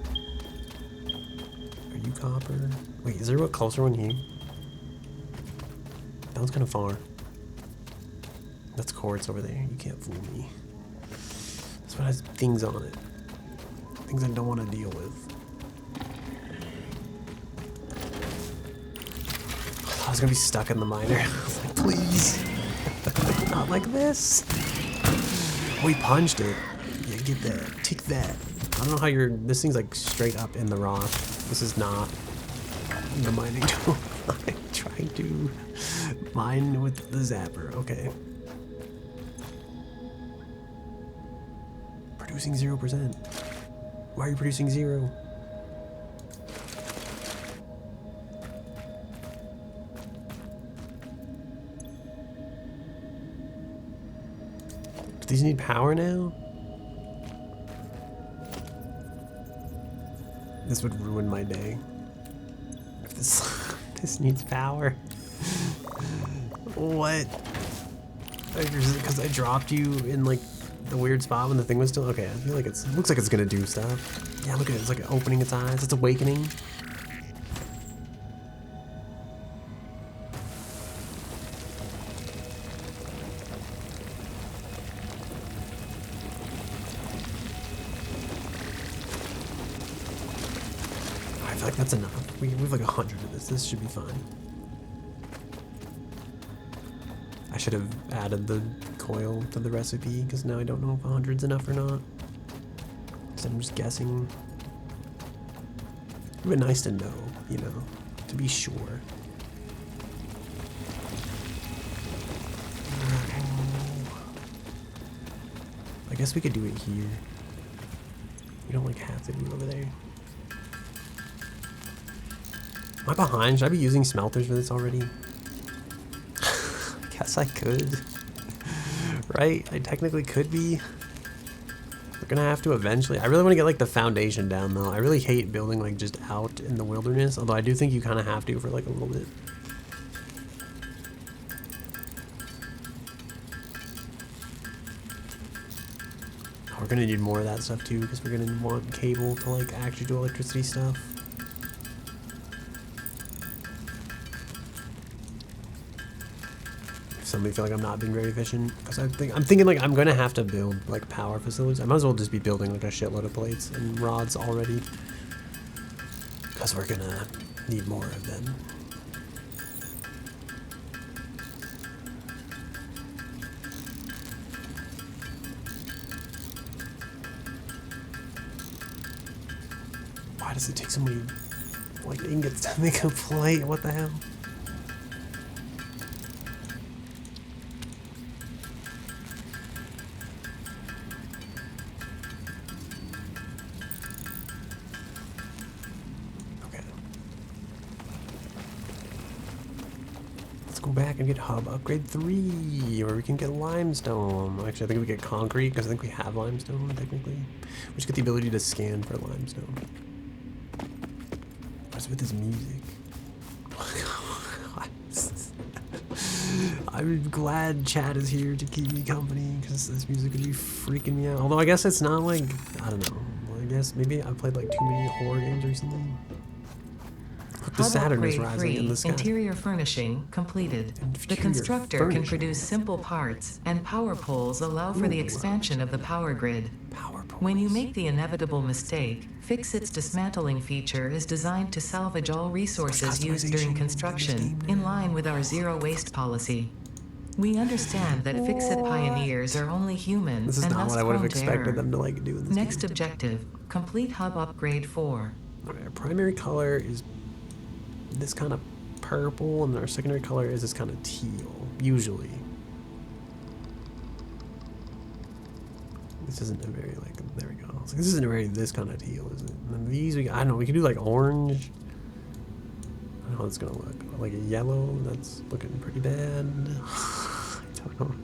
Are you copper? Wait, is there a closer one here? That one's kind of far. That's quartz over there. You can't fool me. This one has things on it. Things I don't want to deal with. I was gonna be stuck in the miner. I was like, please. Not like this. we punched it. Yeah, get that. Take that. I don't know how you're... This thing's like straight up in the rock. This is not the mining tool. I'm trying to mine with the zapper. Okay. Producing 0%. Why are you producing 0? Do these need power now? This would ruin my day. If this this needs power. What? Because I dropped you in like the weird spot when the thing was still okay. I feel like it looks like it's gonna do stuff. Yeah, look at it. It's like opening its eyes. It's awakening. I feel like that's enough. We have like 100 of this. This should be fine. I should have added the coil to the recipe because now I don't know if 100's enough or not. So I'm just guessing. It would be nice to know, you know, to be sure. I guess we could do it here. We don't like have to do it over there. Am I behind? Should I be using smelters for this already? I guess I could. Right? I technically could be. We're gonna have to eventually. I really want to get like the foundation down though. I really hate building like just out in the wilderness, although I do think you kind of have to for like a little bit. We're gonna need more of that stuff too because we're gonna want cable to like actually do electricity stuff. Suddenly feel like I'm not being very efficient because I'm thinking like I'm gonna have to build like power facilities. I might as well just be building like a shitload of plates and rods already because we're gonna need more of them. Why does it take so many like ingots to make a plate? What the hell? Go back and get hub upgrade 3, or we can get limestone. Actually, I think we get concrete because I think we have limestone technically. We just get the ability to scan for limestone. What's with this music? I'm glad Chad is here to keep me company because this music would be freaking me out. Although I guess it's not like, I don't know. I guess maybe I've played like too many horror games recently. The Saturn is rising in the sky. Interior furnishing completed. The constructor can produce simple parts, and power poles allow for the expansion of the power grid. When you make the inevitable mistake, Fix It's dismantling feature is designed to salvage all resources used during construction, in line with our zero waste policy. We understand that Fix-It pioneers are only human This is and not thus what I would have prone to expected error. them to like do in this Next game. objective, complete hub upgrade 4. Okay, our primary color is this kind of purple, and our secondary color is this kind of teal, usually. This isn't a very, like, there we go. So this isn't a very this kind of teal, is it? And then these, I don't know, we can do like orange. I don't know how it's gonna look. Like a yellow, that's looking pretty bad. I don't know.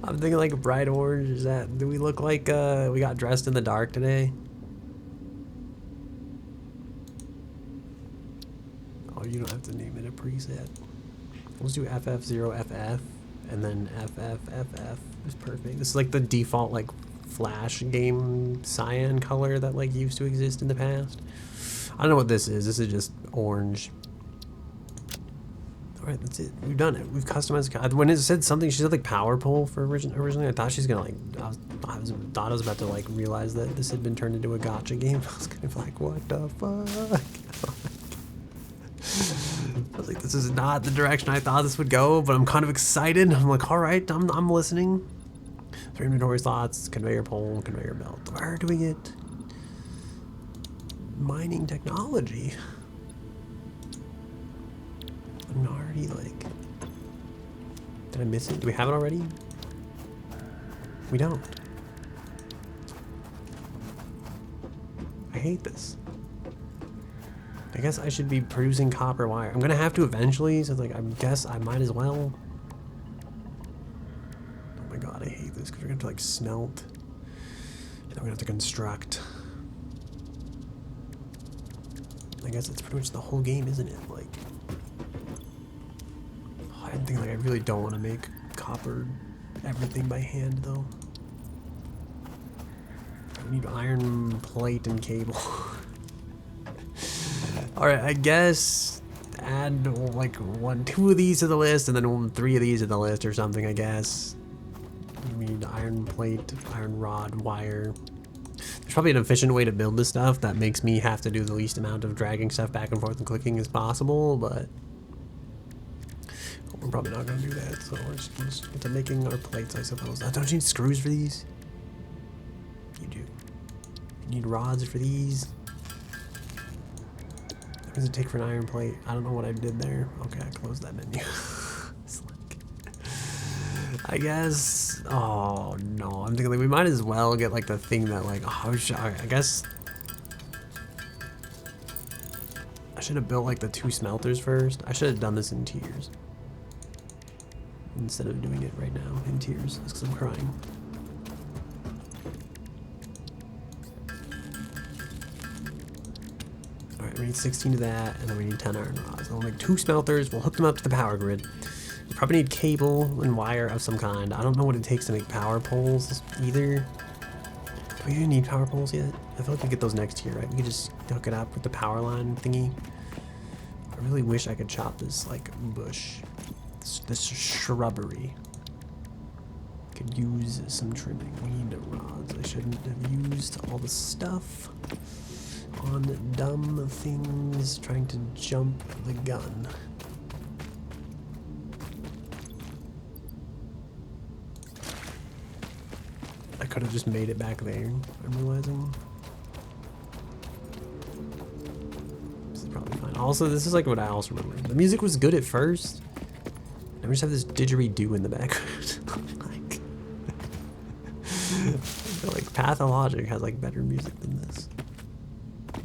I'm thinking like a bright orange. Is that, do we look like we got dressed in the dark today? Oh, you don't have to name it a preset. Let's do FF0FF and then FFFF is perfect. This is like the default like Flash game cyan color that like used to exist in the past. I don't know what this is. This is just orange. All right, that's it. We've done it. We've customized. When it said something, she said like power pole for originally. I thought she's gonna like. I was about to like realize that this had been turned into a gacha game. I was kind of like, what the fuck? I was like, this is not the direction I thought this would go, but I'm kind of excited. I'm like, all right, I'm listening. 3 inventory slots, conveyor pole, conveyor belt. We're doing it. Mining technology. I'm already like... Did I miss it? Do we have it already? We don't. I hate this. I guess I should be producing copper wire. I'm gonna have to eventually, so like I guess I might as well. Oh my god, I hate this because we're gonna have to like smelt. And then we're gonna have to construct. I guess it's pretty much the whole game, isn't it? Like, I think like I really don't want to make copper everything by hand though. I need iron plate and cable. Alright, I guess add like 2 of these to the list and then 3 of these to the list or something, I guess. We need iron plate, iron rod, wire. There's probably an efficient way to build this stuff that makes me have to do the least amount of dragging stuff back and forth and clicking as possible, but we're probably not going to do that, so we're just get to making our plates, I suppose. Don't you need screws for these? You do. You need rods for these. What does it take for an iron plate? I don't know what I did there. Okay, I closed that menu. It's like, I guess. Oh no, I'm thinking like we might as well get like the thing that like. Oh, I guess I should have built like the 2 smelters first. I should have done this in tiers instead of doing it right now in tiers. That's because I'm crying. We need 16 of that, and then we need 10 iron rods. We'll make 2 smelters. We'll hook them up to the power grid. We probably need cable and wire of some kind. I don't know what it takes to make power poles either. Do we even need power poles yet? I feel like we get those next year, right? We could just hook it up with the power line thingy. I really wish I could chop this like bush, this shrubbery. Could use some trimming. We need rods. I shouldn't have used all the stuff on dumb things trying to jump the gun. I could have just made it back there, I'm realizing. This is probably fine. Also, this is like what I also remember. The music was good at first. Now we just have this didgeridoo in the background. Like, I feel like Pathologic has like better music than this.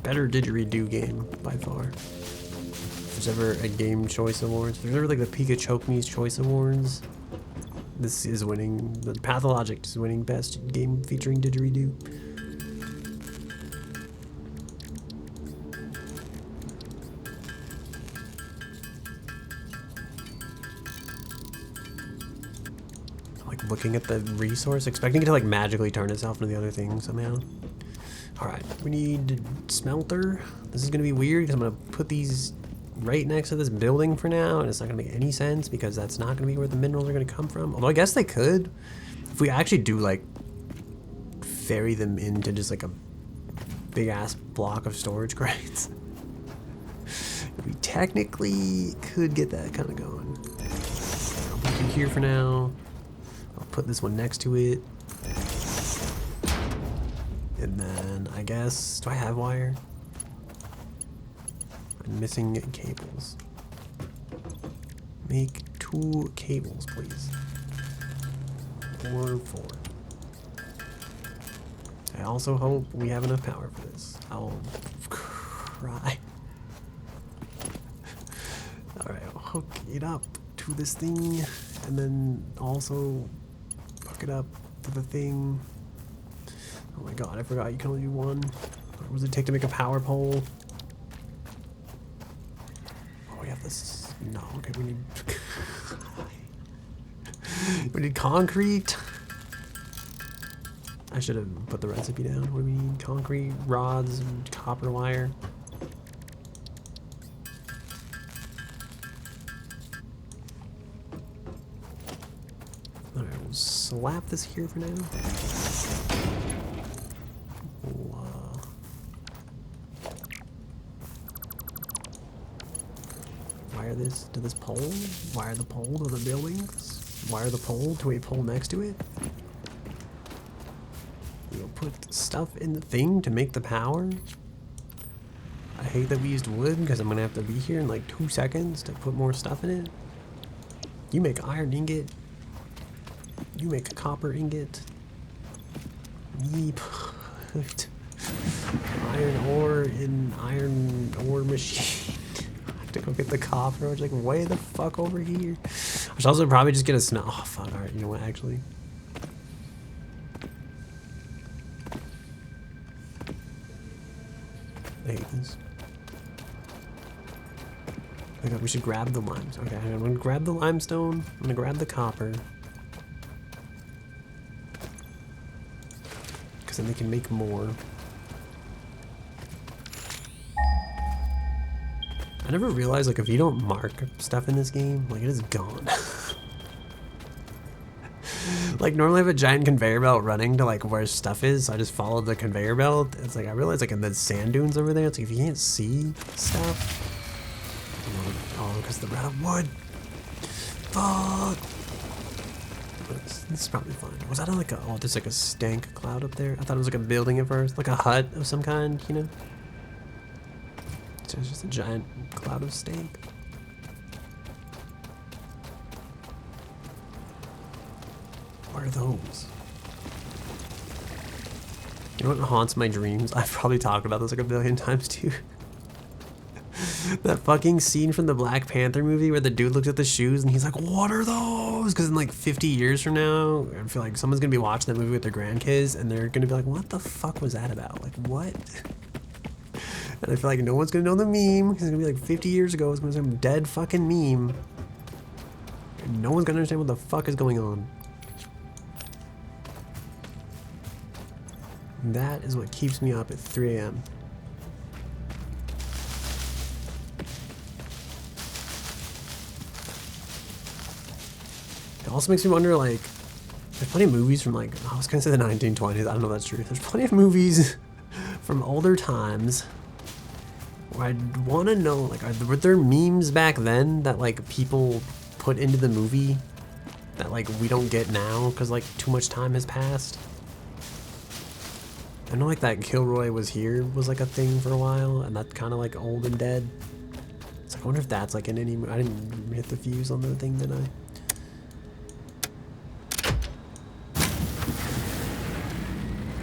Better didgeridoo game by far. If there's ever a game choice awards, if there's ever like the Pikachuckme's choice awards, this is winning. The Pathologic is winning best game featuring didgeridoo. I'm like looking at the resource, expecting it to like magically turn itself into the other thing somehow. Alright, we need smelter. This is going to be weird because I'm going to put these right next to this building for now, and it's not going to make any sense because that's not going to be where the minerals are going to come from. Although I guess they could. If we actually do like ferry them into just like a big ass block of storage crates. We technically could get that kind of going. I'll put it here for now. I'll put this one next to it. And then, I guess, do I have wire? I'm missing cables. Make 2 cables, please. Or 4. I also hope we have enough power for this. I'll cry. Alright, I'll hook it up to this thing, and then also hook it up to the thing. Oh my god, I forgot you can only do 1. What does it take to make a power pole? Oh, we have this. No, okay, we need. We need concrete. I should have put the recipe down. What do we need? Concrete, rods, and copper wire. Alright, we'll slap this here for now. Wire this to this pole. Wire the pole to the buildings. Wire the pole to a pole next to it. put stuff in the thing to make the power. I hate that we used wood because I'm gonna have to be here in like 2 seconds to put more stuff in it. You make iron ingot. You make a copper ingot. Me put iron ore in iron ore machine. I have to go get the copper. I was like, way the fuck over here. I should also probably just get a snow. Oh fuck! All right, you know what? Actually. I hate this. I thought we should grab the limestone. Okay, I'm gonna grab the limestone. I'm gonna grab the copper. Because then they can make more. I never realized, like, if you don't mark stuff in this game, like, it is gone. Like, normally I have a giant conveyor belt running to, like, where stuff is, so I just follow the conveyor belt. It's like, I realized, like, in the sand dunes over there, it's like, if you can't see stuff... Oh, because the red wood. Fuck. This is probably fine. Was that like a... Oh, there's like a stank cloud up there? I thought it was like a building at first. Like a hut of some kind, you know? So it's just a giant cloud of stank. What are those? You know what haunts my dreams? I've probably talked about this like a billion times too. That fucking scene from the Black Panther movie where the dude looks at the shoes and he's like, what are those? Because in like 50 years from now, I feel like someone's going to be watching that movie with their grandkids and they're going to be like, what the fuck was that about? Like, what? And I feel like no one's going to know the meme. It's going to be like 50 years ago. It's going to be some dead fucking meme. And no one's going to understand what the fuck is going on. And that is what keeps me up at 3 a.m. It also makes me wonder, like, there's plenty of movies from, like, I was gonna say the 1920s, I don't know if that's true. There's plenty of movies from older times where I'd want to know, like, were there memes back then that, like, people put into the movie that, like, we don't get now because, like, too much time has passed? I know, like, that Kilroy was here was, like, a thing for a while, and that's kind of, like, old and dead. It's like, I wonder if that's, like, in any... I didn't hit the fuse on the thing, did I?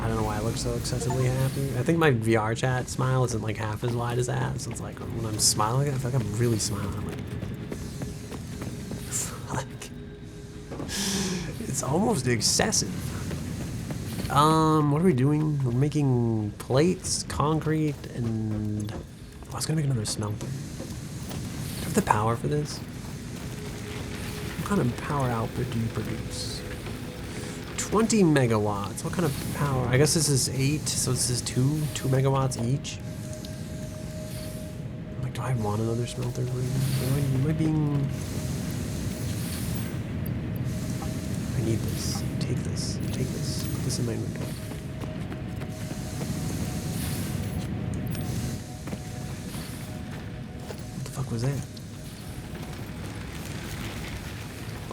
I don't know why I look so excessively happy. I think my VR chat smile isn't like half as wide as that, so it's like when I'm smiling, I feel like I'm really smiling. I'm like, fuck. It's almost excessive. What are we doing? We're making plates, concrete, and I was gonna make another smelter. Do I have the power for this? What kind of power output do you produce? 20 megawatts. What kind of power? I guess this is 8, so this is 2 megawatts each. I'm like, do I want another smelter? Am I being... I need this. Take this. Take this. Put this in my inventory. What the fuck was that?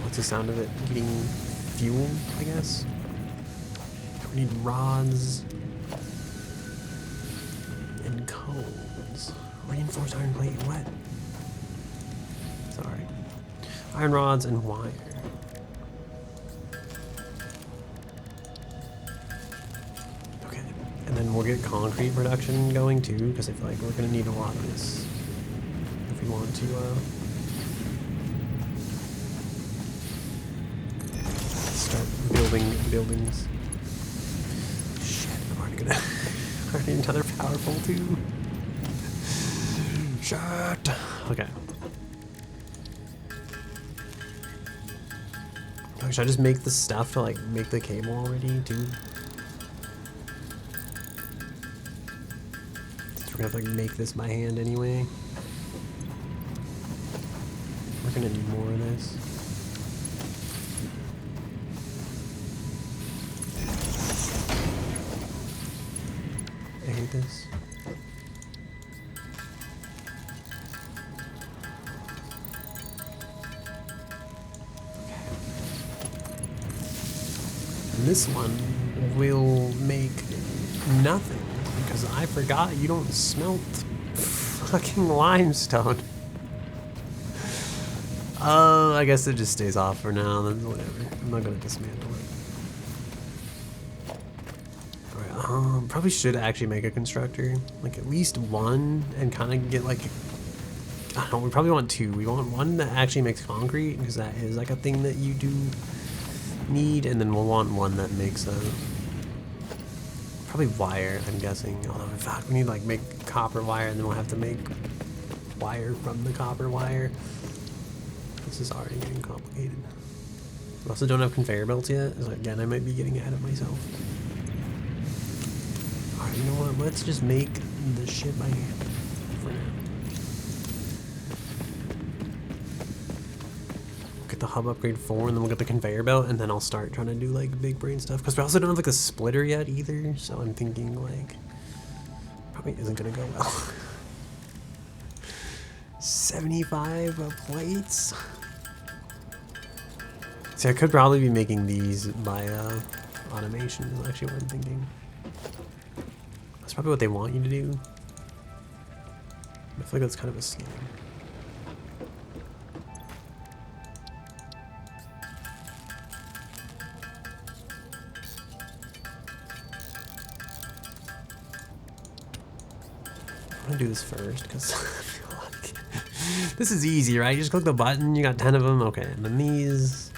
What's the sound of it? Getting fuel, I guess. We need rods and cones. Reinforced iron plate. What? Sorry. Iron rods and wire. Okay, and then we'll get concrete production going too, because I feel like we're gonna need a lot of this if we want to. Start building buildings. Shit, I'm already gonna... I need another power pole too. Shit. Okay. Should I just make the stuff to like make the cable already too? Since we're gonna have to like make this by hand anyway. We're gonna need more of this. I hate this. And this one will make nothing because I forgot you don't smelt fucking limestone. I guess it just stays off for now, then whatever. I'm not gonna dismantle it. Alright, probably should actually make a constructor. Like at least one and kind of get like, I don't know, we probably want two. We want one that actually makes concrete because that is like a thing that you do need, and then we'll want one that makes probably wire, I'm guessing. Although in fact we need to like make copper wire and then we'll have to make wire from the copper wire. This is already getting complicated. We also don't have conveyor belts yet, so again I might be getting ahead of myself. Alright, you know what? Let's just make this shit by hand for now. Get the hub upgrade 4 and then we'll get the conveyor belt and then I'll start trying to do like big brain stuff. Because we also don't have like a splitter yet either, so I'm thinking like probably isn't gonna go well. 75 plates. See, I could probably be making these by automation is actually what I'm thinking. That's probably what they want you to do. I feel like that's kind of a scam. I'm gonna do this first because I feel like this is easy, right? You just click the button, you got 10 of them, okay. And then these,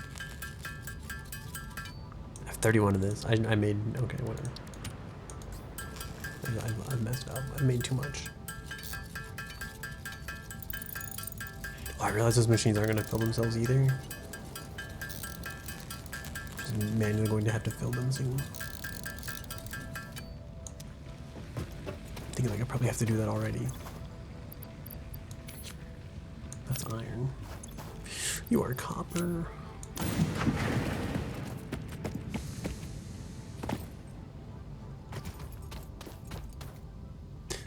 I have 31 of this. I made, okay, whatever. I messed up. I made too much. Oh, I realize those machines aren't gonna fill themselves either. Just manually going to have to fill them soon. Thinking like I probably have to do that already. That's iron. You are copper.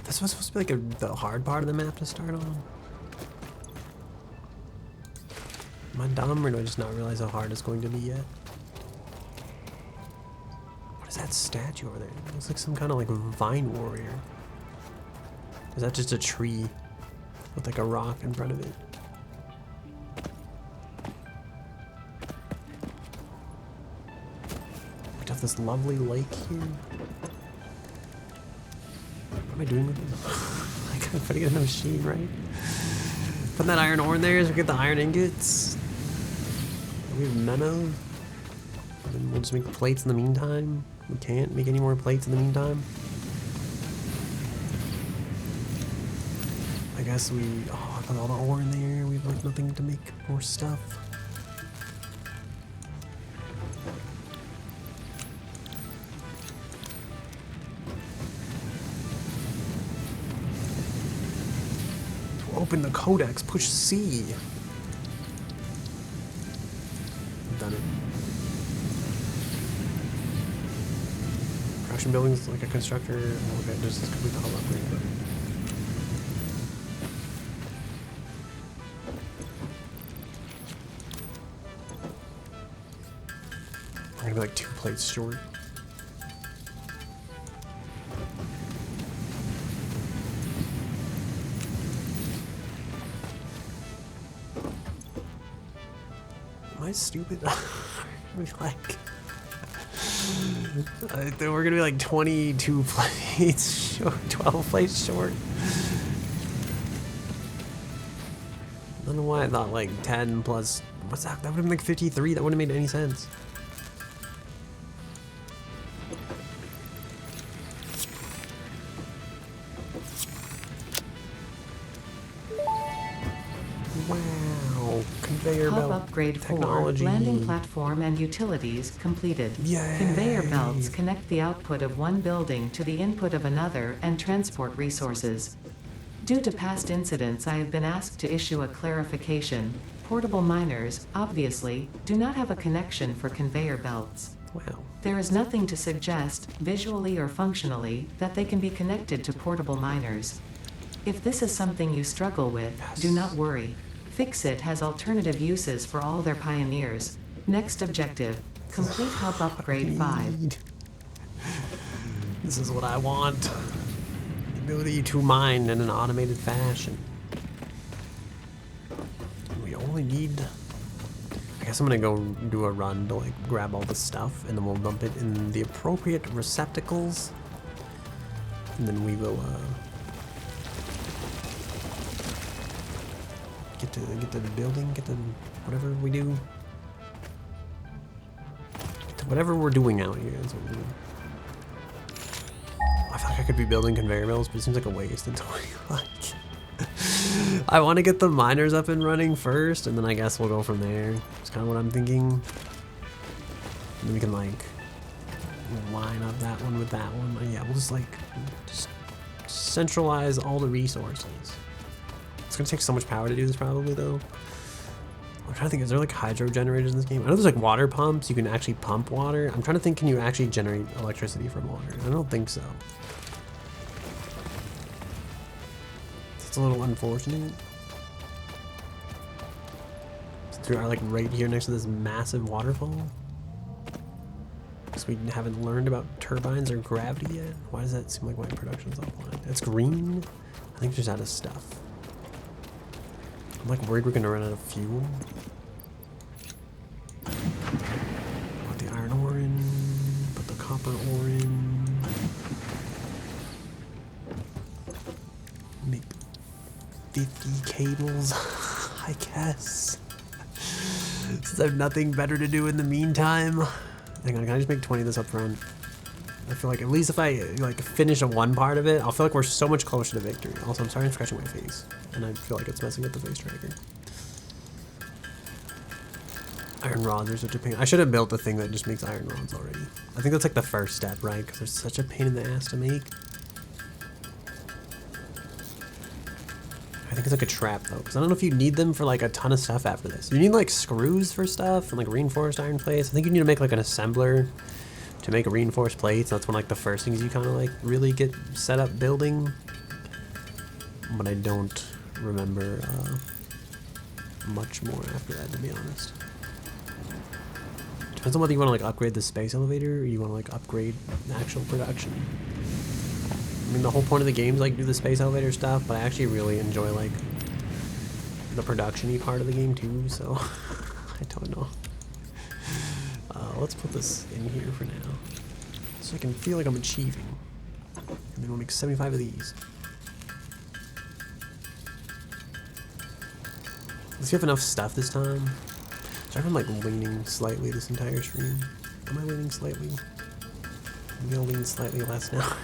This was supposed to be like the hard part of the map to start on. Am I dumb or do I just not realize how hard it's going to be yet? What is that statue over there? It looks like some kind of like vine warrior. Is that just a tree with like a rock in front of it? We have this lovely lake here. What am I doing with it? I gotta put it in the machine, right? Put that iron ore in there so we get the iron ingots. We have memo. And then we'll just make plates in the meantime. We can't make any more plates in the meantime. I guess we, oh, I put all the ore in there. We have like nothing to make more stuff. To open the codex, push C. I've done it. Production buildings like a constructor. Okay, just complete the whole upgrade. We're gonna be like 2 plates short. Am I stupid? We're gonna be like 22 plates short, 12 plates short. I don't know why I thought like 10 plus, what's that? That would have been like 53. That wouldn't have made any sense. Wow, conveyor belt Hub upgrade 4, technology. landing platform and utilities completed. Yay. Conveyor belts connect the output of one building to the input of another and transport resources. Due to past incidents, I have been asked to issue a clarification. Portable miners, obviously, do not have a connection for conveyor belts. Wow. There is nothing to suggest, visually or functionally, that they can be connected to portable miners. If this is something you struggle with, do not worry. Fixit has alternative uses for all their pioneers. Next objective, complete hub upgrade 5. This is what I want. The ability to mine in an automated fashion. We only need... I guess I'm gonna go do a run to like grab all the stuff and then we'll dump it in the appropriate receptacles. And then we will get to the building, get to whatever we do. Get to whatever we're doing out here. That's what we're doing. I feel like I could be building conveyor belts, but it seems like a waste until we like. I want to get the miners up and running first, and then I guess we'll go from there. It's kind of what I'm thinking. And then we can like line up that one with that one. And yeah, we'll just like centralize all the resources. It's gonna take so much power to do this probably though. I'm trying to think, is there like hydro generators in this game? I know there's like water pumps, you can actually pump water. I'm trying to think, can you actually generate electricity from water? I don't think so. It's a little unfortunate. Since we are like right here next to this massive waterfall. Because we haven't learned about turbines or gravity yet. Why does that seem like my production's offline? It's green. I think it's just out of stuff. I'm like worried we're gonna run out of fuel. Put the iron ore in, put the copper ore in. Make 50 cables, I guess. Since I have nothing better to do in the meantime. Hang on, can I just make 20 of this up front? I feel like at least if I like finish one part of it, I'll feel like we're so much closer to victory. Also, I'm starting scratching my face, and I feel like it's messing with the face tracker. Iron rods are such a pain. I should have built the thing that just makes iron rods already. I think that's like the first step, right? Because they're such a pain in the ass to make. I think it's like a trap though, because I don't know if you need them for like a ton of stuff after this. You need like screws for stuff and like reinforced iron plates. I think you need to make like an assembler to make reinforced plates. That's one of like the first things you kind of like really get set up building. But I don't remember much more after that, to be honest. Depends on whether you want to like upgrade the space elevator or you want to like upgrade actual production. I mean, the whole point of the game is like do the space elevator stuff, but I actually really enjoy like the production-y part of the game too, so I don't know. Let's put this in here for now, so I can feel like I'm achieving. And then we'll make 75 of these. Let's see if enough stuff this time. Sorry if I'm like leaning slightly this entire stream. Am I leaning slightly? Maybe I'll lean slightly less now.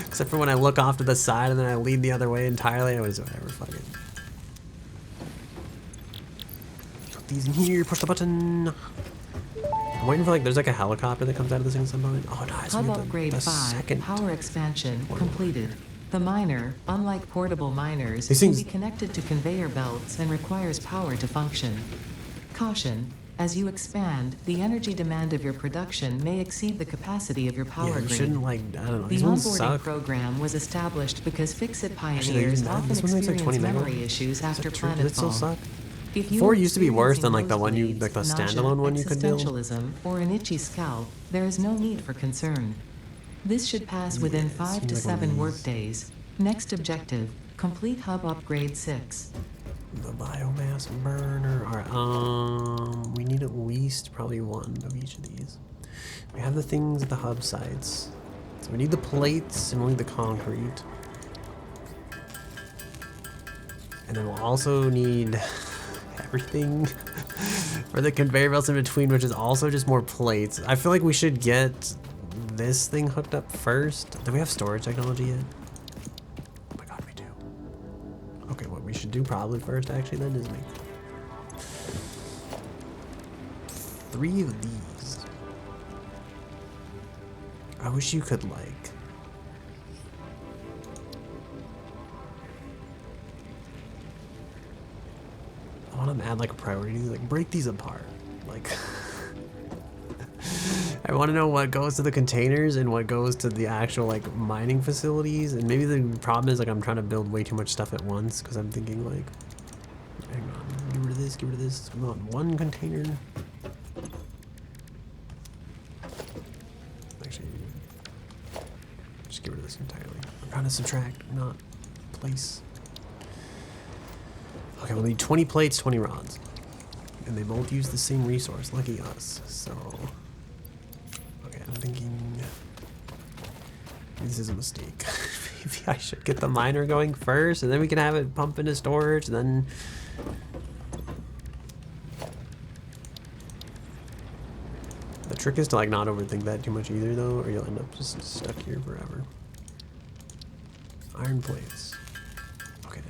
Except for when I look off to the side and then I lean the other way entirely. I was whatever, fuck it. Put these in here, push the button. I'm waiting for like, there's like a helicopter that comes out of this thing at some point. Oh, nice. Hub upgrade 5, power expansion completed. The miner, unlike portable miners, can be connected to conveyor belts and requires power to function. Caution. As you expand, the energy demand of your production may exceed the capacity of your power grid. Shouldn't like, I don't know. The onboarding program was established because Fix-It pioneers often experience memory issues after planetfall. If you 4 used to be worse than like the one you, like the standalone one you could build. Or an itchy scalp, there is no need for concern. This should pass within 5 to 7 workdays. Next objective, complete hub upgrade 6. The biomass burner. Alright, we need at least probably one of each of these. We have the things at the hub sites. So we need the plates and we need the concrete. And then we'll also need everything for the conveyor belts in between, which is also just more plates. I feel like we should get this thing hooked up first. Do we have storage technology yet? Oh my god, we do. Okay, what we should do probably first actually then is make 3 of these. I wish you could like I want to add like a priority, like break these apart. Like I want to know what goes to the containers and what goes to the actual like mining facilities. And maybe the problem is like I'm trying to build way too much stuff at once because I'm thinking like, hang on, get rid of this, get rid of this. We want one container. Actually, to subtract, not place. Okay, we'll need 20 plates, 20 rods. And they both use the same resource. Lucky us. So, okay, I'm thinking this is a mistake. Maybe I should get the miner going first, and then we can have it pump into storage, and then... The trick is to like not overthink that too much either though, or you'll end up just stuck here forever. Iron plates. Okay.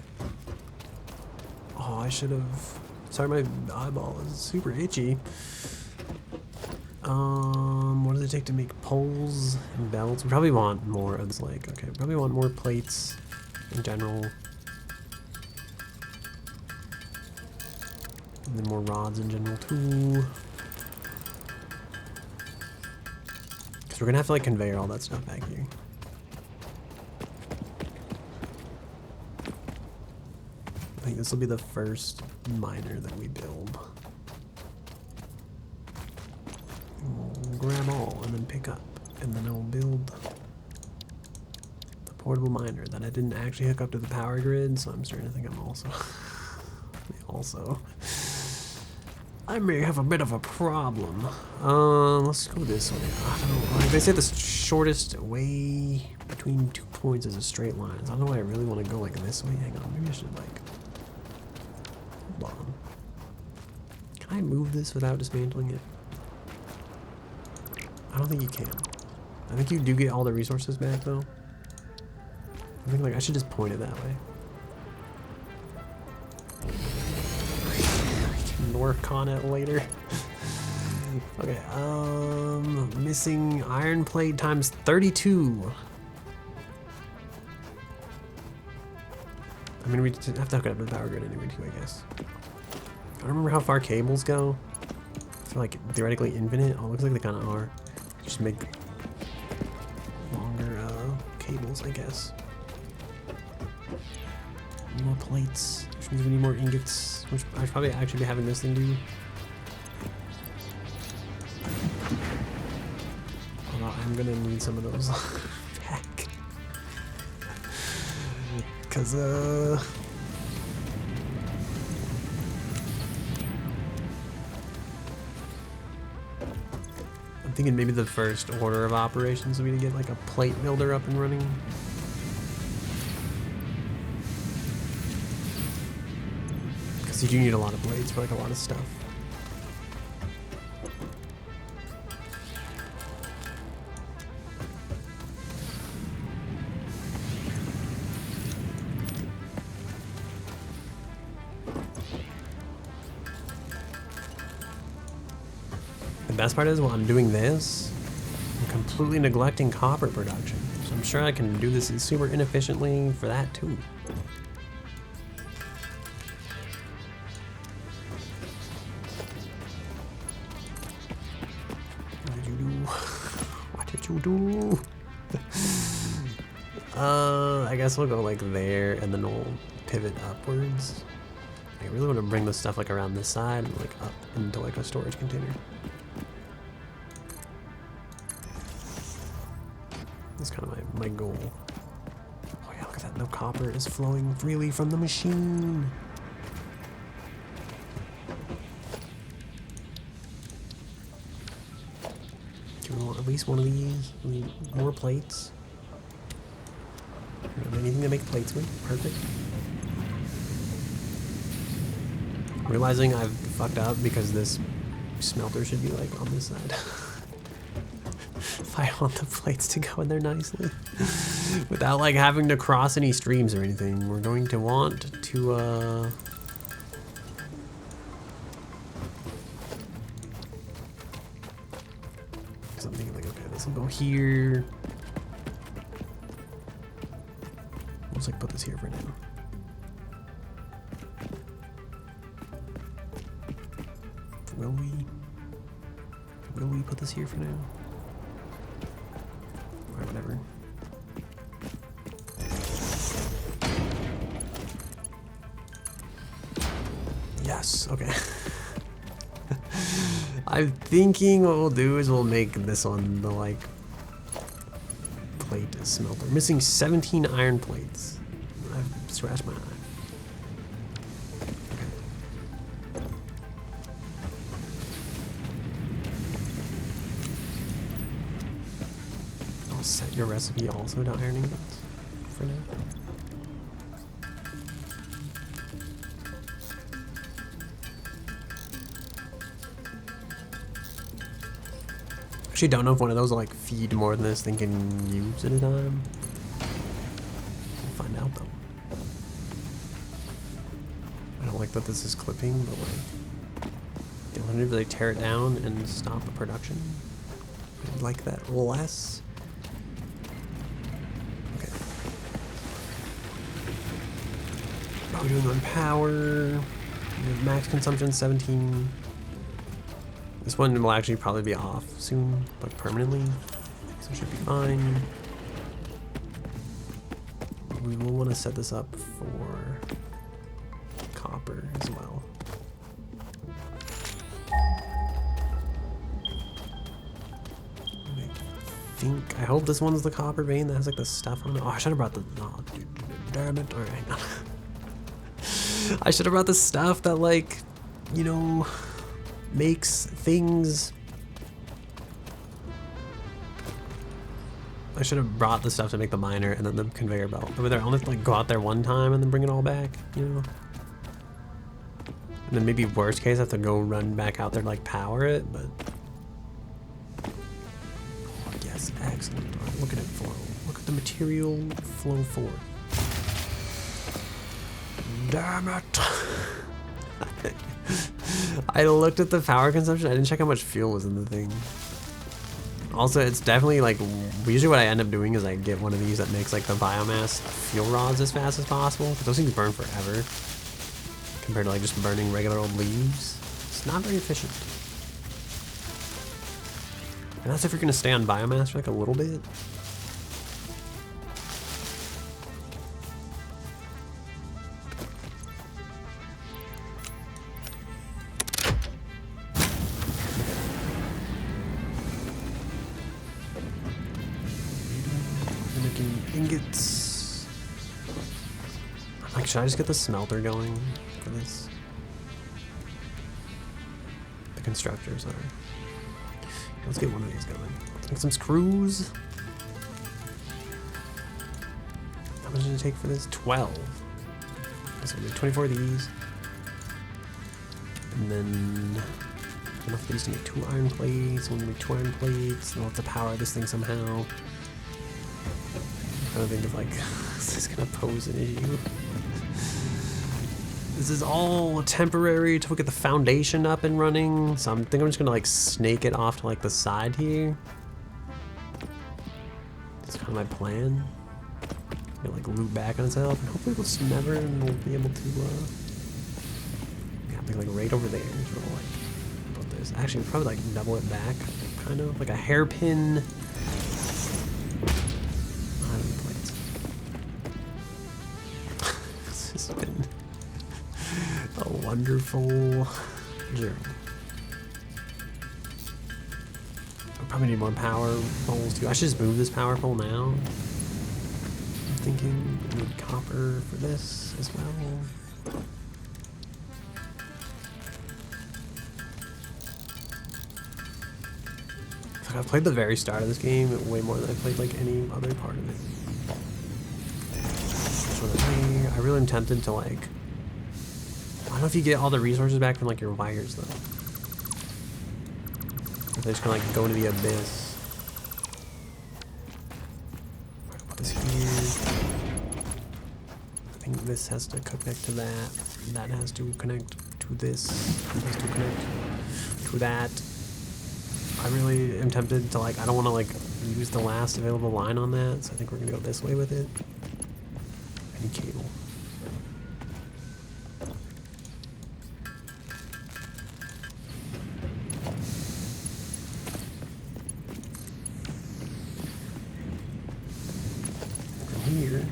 Oh, I should have... Sorry, my eyeball is super itchy. What does it take to make poles and belts? We probably want more of this, like, okay, probably want more plates in general. And then more rods in general too. Because we're gonna have to like conveyor all that stuff back here. I think this will be the first miner that we build. We'll grab all and then pick up, and then I'll build the portable miner that I didn't actually hook up to the power grid, so I'm starting to think I'm also I may have a bit of a problem. Let's go this way. I don't know. Like they say the shortest way between 2 points is a straight line. So I don't know why I really want to go like this way. Hang on, maybe I should like... Hold on. Can I move this without dismantling it? I don't think you can. I think you do get all the resources back though. I think like I should just point it that way. Work on it later. Okay, missing iron plate times 32. I mean, we have to hook it up to the power grid anyway too, I guess. I don't remember how far cables go. I feel like theoretically infinite. Oh, it looks like they kind of are. Just make longer cables, I guess. More plates, which means we need more ingots, which I should probably actually be having this thing do. Although I'm gonna need some of those back. Cause I'm thinking maybe the first order of operations will be to get like a plate builder up and running. You do need a lot of blades for like a lot of stuff. The best part is while I'm doing this, I'm completely neglecting copper production. So I'm sure I can do this super inefficiently for that too. Do I guess we'll go like there and then we'll pivot upwards. I really want to bring this stuff like around this side and like up into like a storage container. That's kind of my goal. Oh yeah, look at that. No copper is flowing freely from the machine. At least one of these. We need more plates. Anything to make plates with. Perfect. Realizing I've fucked up because this smelter should be like on this side. If I want the plates to go in there nicely. Without like having to cross any streams or anything, we're going to want to go here. Let's like put this here for now. Will we put this here for now? Or whatever. Yes, okay. I'm thinking what we'll do is we'll make this one the like plate smelter. Missing 17 iron plates. I've scratched my eye. Okay. I'll set your recipe also to iron ingots for now. Actually, don't know if one of those will like feed more than this thing can use at a time. We'll find out though. I don't like that this is clipping, but like, the alternative to like tear it down and stop the production. I'd like that less. Okay. What are we doing on power? We have max consumption 17. This one will actually probably be off soon, like permanently, so it should be fine. We will want to set this up for copper as well. I hope this one's the copper vein that has like the stuff on it. Oh, I should have brought the, oh, dude, damn it. All right, hang on. I should have brought the stuff that like, you know, makes things. I should have brought the stuff to make the miner and then the conveyor belt. Over there, I'll just like go out there one time and then bring it all back, you know? And then maybe worst case, I have to go run back out there to like power it, but. Oh, yes, excellent. All right, look at it flow. Look at the material flow forward. Damn it. I looked at the power consumption. I didn't check how much fuel was in the thing. Also, it's definitely like, usually what I end up doing is I get one of these that makes like the biomass fuel rods as fast as possible, because those things burn forever compared to like just burning regular old leaves. It's not very efficient. And that's if you're gonna stay on biomass for like a little bit. Ingots. Like, should I just get the smelter going for this? The constructor, sorry. Let's get one of these going. Let's make some screws. How much did it take for this? 12. So we'll do 24 of these. And then enough of these to make 2 iron plates. We'll make 2 iron plates. And we'll have to power this thing somehow. I don't think if like this is gonna pose an issue. This is all temporary to get the foundation up and running, so I think I'm just gonna like snake it off to like the side here. That's kind of my plan. Gonna like loop back on itself, and hopefully we'll smother and we'll be able to. Yeah, be like right over there. So like put this. Actually, probably like double it back, kind of like a hairpin. It's been a wonderful journey. I probably need more power poles too. I should just move this power pole now. I'm thinking I need copper for this as well. I've played the very start of this game way more than I played like any other part of it. I really am tempted to like, I don't know if you get all the resources back from like your wires though. If they're just gonna like go into the abyss. Put this here. I think this has to connect to that. That has to connect to this. This has to connect to that. I really am tempted to like, I don't want to like use the last available line on that, so I think we're gonna go this way with it. Any cable. From here.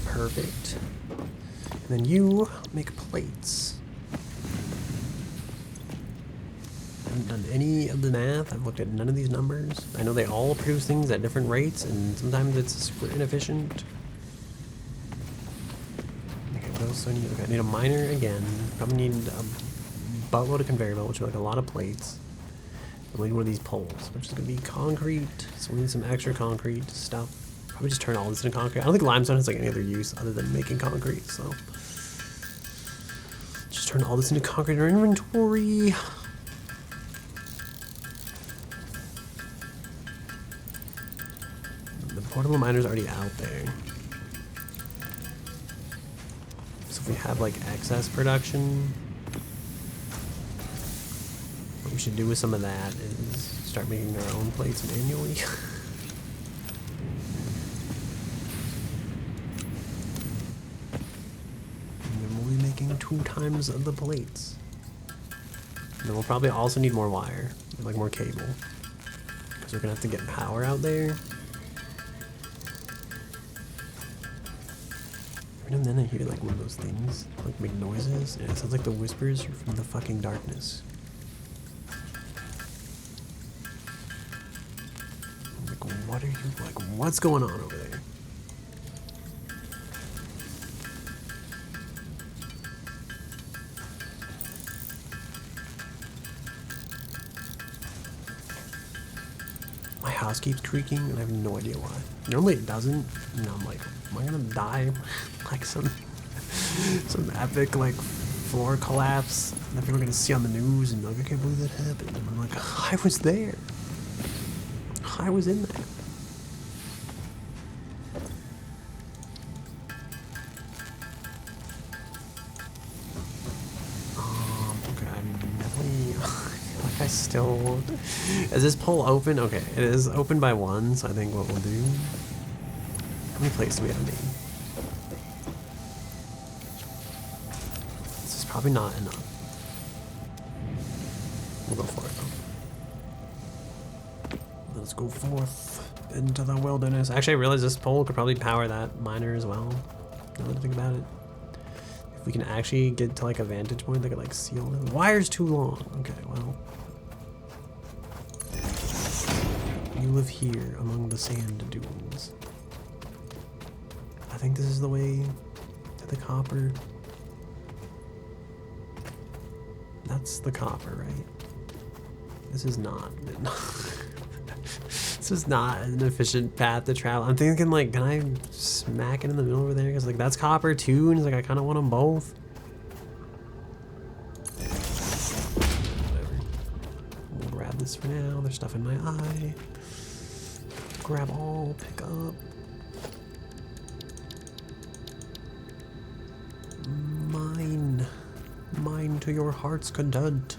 Perfect. And then you make plates. haven't done any of the math. I've looked at none of these numbers. I know they all produce things at different rates, and sometimes it's super inefficient. Okay, what else do I need? Okay, I need a miner again. Probably need a buttload of conveyor belt, which are like a lot of plates. And we need one of these poles, which is going to be concrete. So we need some extra concrete stuff. Probably just turn all this into concrete. I don't think limestone has like any other use other than making concrete, so just turn all this into concrete in our inventory. The portable miner's already out there. So if we have like excess production, what we should do with some of that is start making our own plates manually. And then we'll be making 2 times of the plates. And then we'll probably also need more wire, like more cable, because we're gonna have to get power out there. And then I hear like one of those things, like make noises, and it sounds like the whispers from the fucking darkness. I'm like, what are you, like, what's going on over there? My house keeps creaking, and I have no idea why. Normally it doesn't, and I'm like, am I gonna die? Like some epic like floor collapse that people are gonna see on the news and like, I can't believe that happened. And I'm like, I was there. I was in there. Okay, I'm definitely like I still won't. Is this poll open? Okay, it is open by 1, so I think what we'll do. How many plates do we have made? This is probably not enough. We'll go for it though. Let's go forth into the wilderness. Actually, I realized this pole could probably power that miner as well. Now that I think about it. If we can actually get to like a vantage point that could like seal it. The wire's too long. Okay, well. You live here among the sand dunes. I think this is the way to the copper. That's the copper, right? This is not. This is not an efficient path to travel. I'm thinking like, can I smack it in the middle over there? Because like that's copper too, and it's like I kind of want them both. Whatever. We'll grab this for now. There's stuff in my eye. Grab all, pick up. Mine to your heart's content.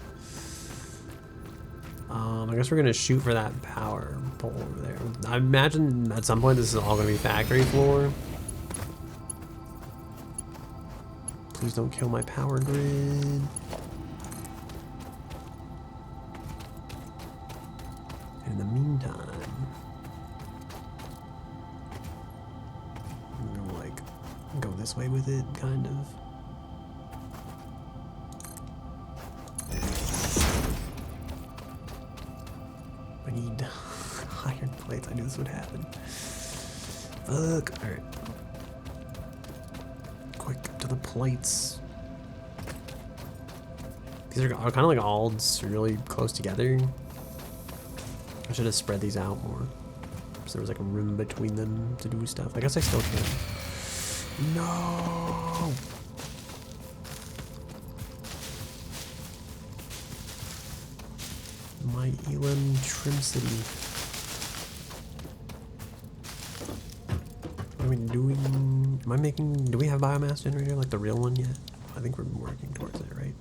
I guess we're gonna shoot for that power pole over there. I imagine at some point this is all gonna be factory floor. Please don't kill my power grid. In the meantime, I'm gonna like go this way with it, kind of. I need iron plates. I knew this would happen. Fuck. Alright. Quick to the plates. These are kind of like all really close together. I should have spread these out more. So there was like a room between them to do stuff. I guess I still can. No! My Elam Trim City. What are we doing? Am I making, do we have biomass generator, like the real one yet? I think we're working towards it, right?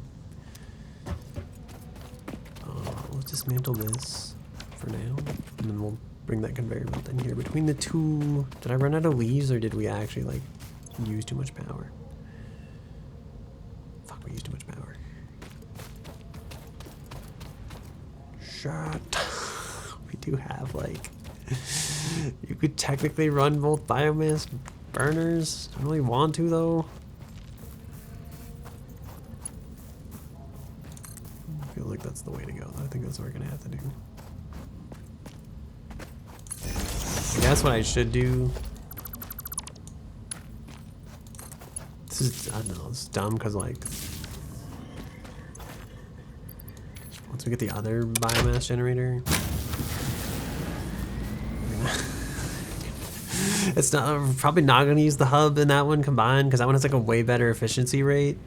Let's dismantle this for now, and then we'll bring that conveyor belt in here. Between the two, did I run out of leaves, or did we actually like use too much power? Fuck, we used too much power. Shut. We do have like, you could technically run both biomass burners. I don't really want to though. I feel like like that's the way to go. I think that's what we're gonna have to do. I guess what I should do. This is, I don't know, it's dumb because like once we get the other biomass generator, it's not, I'm probably not going to use the hub in that one combined because that one has like a way better efficiency rate.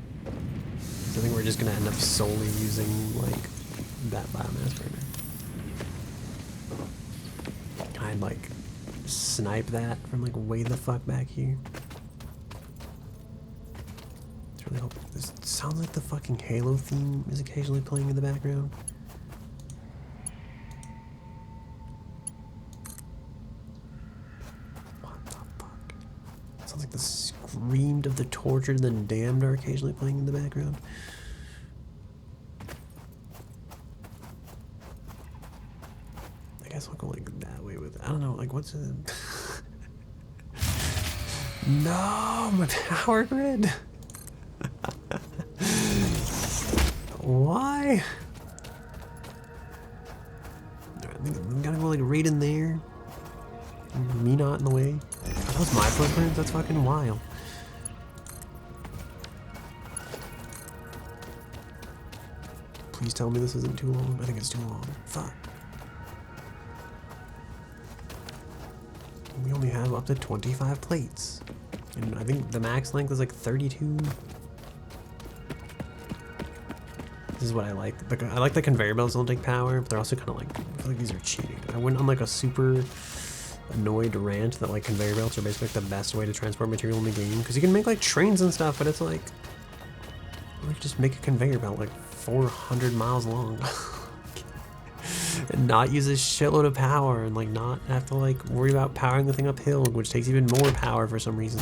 So I think we're just going to end up solely using like that biomass burner. Can I like snipe that from like way the fuck back here? It's really hope this sounds like the fucking Halo theme is occasionally playing in the background. Sounds like the screamed of the tortured and then damned are occasionally playing in the background. I guess I'll go like that way with it. I don't know, like what's it? No, my power grid. Why? I think I'm gonna go like right in there. Me not in the way. Are those my footprints? That's fucking wild. Please tell me this isn't too long. I think it's too long. Fuck. We only have up to 25 plates. And I think the max length is like 32. This is what I like. I like the conveyor belts don't take power, but they're also kind of like, I feel like these are cheating. I went on like a super annoyed rant that like conveyor belts are basically like the best way to transport material in the game because you can make like trains and stuff, but it's like just make a conveyor belt like 400 miles long and not use a shitload of power and like not have to like worry about powering the thing uphill, which takes even more power for some reason.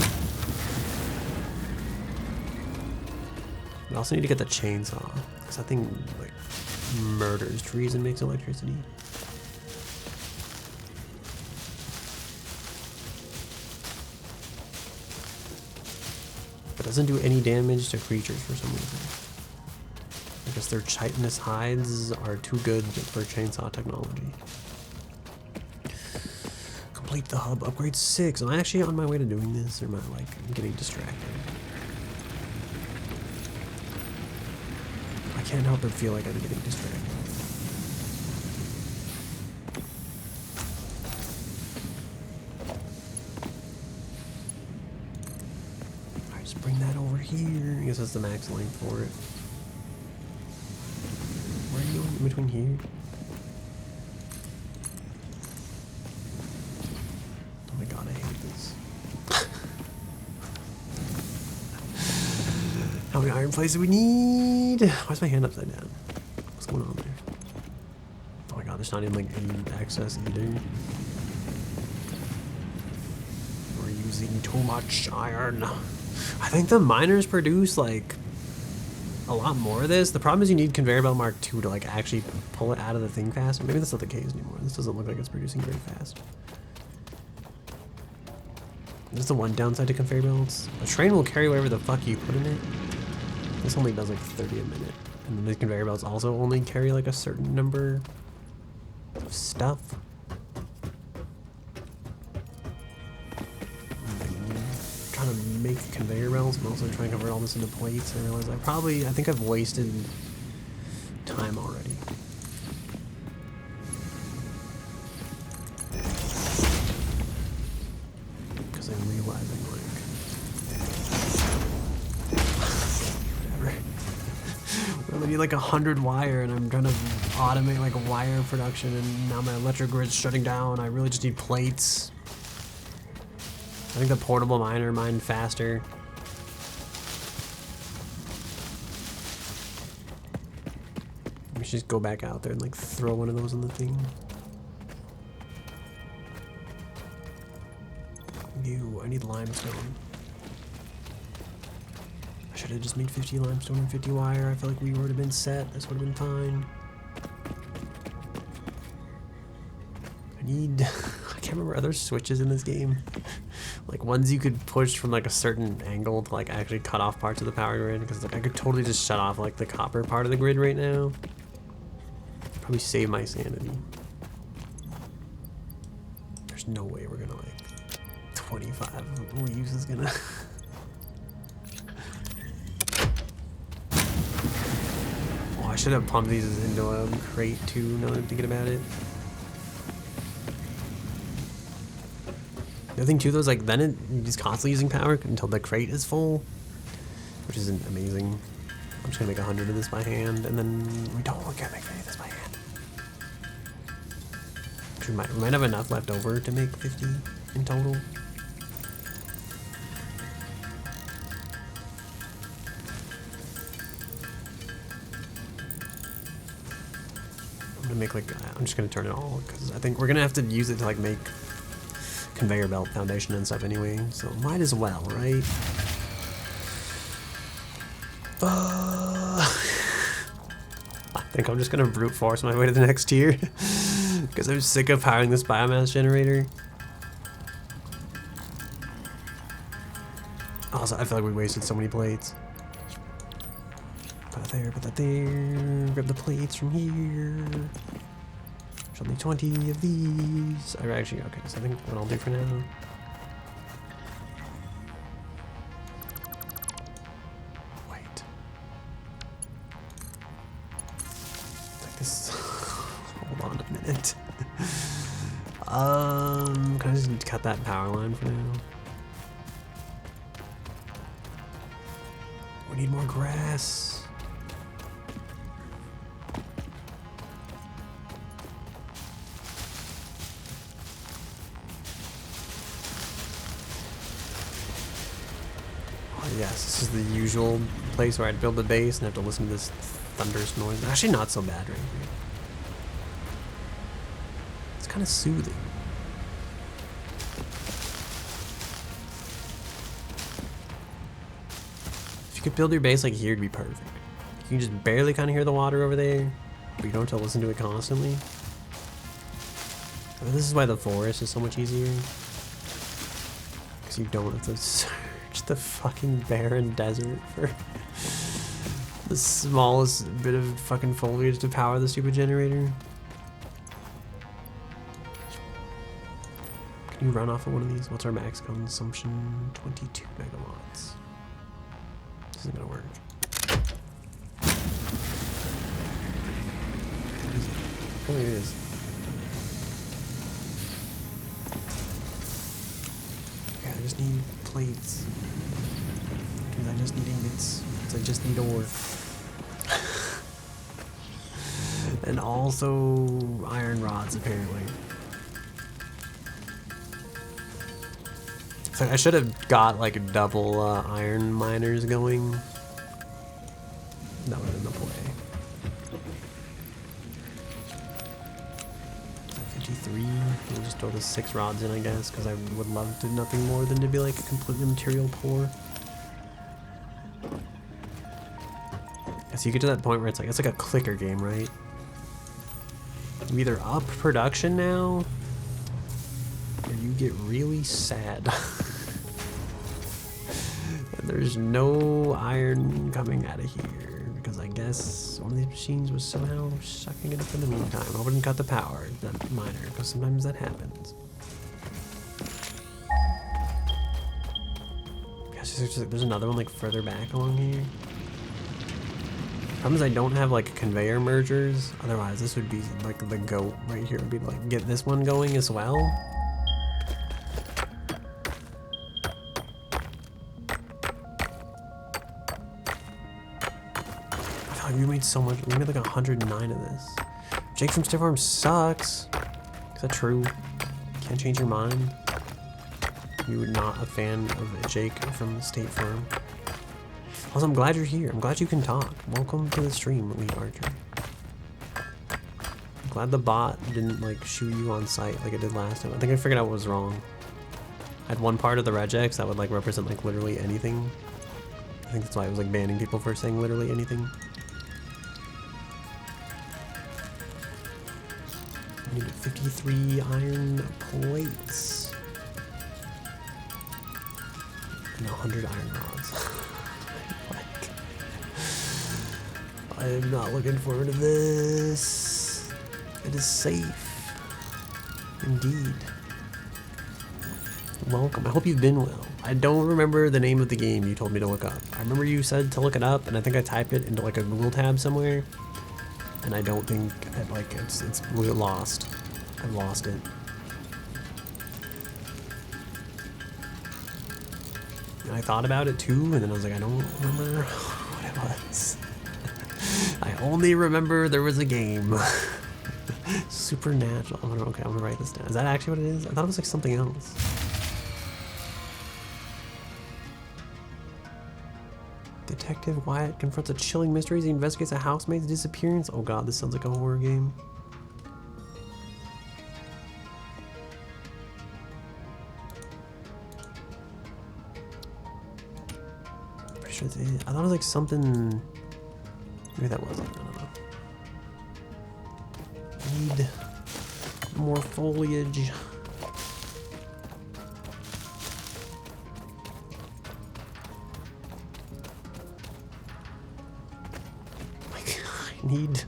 We also need to get the chainsaw because that thing like murders trees and makes electricity. But doesn't do any damage to creatures for some reason. I guess their chitinous hides are too good for chainsaw technology. Complete the hub, upgrade 6. Am I actually on my way to doing this, or am I like getting distracted? I can't help but feel like I'm getting distracted. Bring that over here. I guess that's the max length for it. Where are you going? In between here? Oh my god, I hate this. How many iron plates do we need? Why's my hand upside down? What's going on there? Oh my god, there's not even like any access either. We're using too much iron. I think the miners produce like a lot more of this. The problem is you need conveyor belt Mark II to like actually pull it out of the thing fast. Maybe that's not the case anymore. This doesn't look like it's producing very fast. That's the one downside to conveyor belts. A train will carry whatever the fuck you put in it. This only does like 30 a minute. And then the conveyor belts also only carry like a certain number of stuff. Trying to make conveyor belts, but also trying to convert all this into plates. I realize I think I've wasted time already. Because I'm realizing like whatever. We only need like 100 wire, and I'm trying to automate like wire production, and now my electric grid's shutting down. I really just need plates. I think the portable miner mined faster. We should just go back out there and like throw one of those in the thing. Ew, I need limestone. I should have just made 50 limestone and 50 wire. I feel like we would have been set. This would have been fine. I need... I can't remember other switches in this game. Like ones you could push from like a certain angle to like actually cut off parts of the power grid, because like I could totally just shut off like the copper part of the grid right now. Probably save my sanity. There's no way we're gonna like 25 leaves is gonna. Oh, I should have pumped these into a crate too. Now that I'm thinking about it. The other thing too, though, is like then you're just constantly using power until the crate is full, which isn't amazing. I'm just gonna make 100 of this by hand, and then we can't make any of this by hand. We might have enough left over to make 50 in total. I'm gonna make like, I'm just gonna turn it all, because I think we're gonna have to use it to like make conveyor belt foundation and stuff anyway, so might as well, right? I think I'm just gonna brute force my way to the next tier because I'm sick of powering this biomass generator. Also, I feel like we wasted so many plates. Put that there, put that there. Grab the plates from here. There's only 20 of these. I actually, okay, so I think what I'll do for now. Wait. Like this. Hold on a minute. Can I just cut that power line for now? We need more grass. Oh yes, this is the usual place where I'd build a base and have to listen to this thunderous noise. Actually not so bad right here. It's kind of soothing. If you could build your base like here, it'd be perfect. You can just barely kind of hear the water over there, but you don't have to listen to it constantly. I mean, this is why the forest is so much easier. Because you don't have to search the fucking barren desert for the smallest bit of fucking foliage to power the stupid generator. Can you run off of one of these? What's our max consumption? 22 megawatts. This isn't gonna work. Oh, it is. Okay, I just need plates. Because I just need ingots. Because I just need ore. And also iron rods, apparently. So I should have got like double iron miners going. That would have been the play. 53. We'll just throw the 6 rods in, I guess, because I would love to nothing more than to be like a completely material poor. So you get to that point where it's like a clicker game, right? You either up production now, or you get really sad. And there's no iron coming out of here because I guess one of these machines was somehow sucking it up in the meantime. I wouldn't cut the power, that miner, because sometimes that happens. Gosh, there's another one like further back along here. Problem is I don't have like conveyor mergers. Otherwise, this would be like the goat right here. Would be like get this one going as well. I feel like we made so much. We made like 109 of this. Jake from State Farm sucks. Is that true? Can't change your mind. You were not a fan of Jake from State Farm. Also, I'm glad you're here. I'm glad you can talk. Welcome to the stream, Elite Archer. I'm glad the bot didn't like shoot you on sight like it did last time. I think I figured out what was wrong. I had one part of the regex that would like represent like literally anything. I think that's why I was like banning people for saying literally anything. I need 53 iron plates. And 100 iron rods. I'm not looking forward to this. It is safe. Indeed. Welcome. I hope you've been well. I don't remember the name of the game you told me to look up. I remember you said to look it up, and I think I typed it into like a Google tab somewhere. And I don't think it's lost. I've lost it. And I thought about it too, and then I was like, I don't remember what it was. I only remember there was a game. Supernatural. Okay, I'm gonna write this down. Is that actually what it is? I thought it was like something else. Detective Wyatt confronts a chilling mystery as he investigates a housemate's disappearance. Oh god, this sounds like a horror game. Pretty sure it's it. I thought it was like something. Maybe that was it. I don't know. Need more foliage. I need to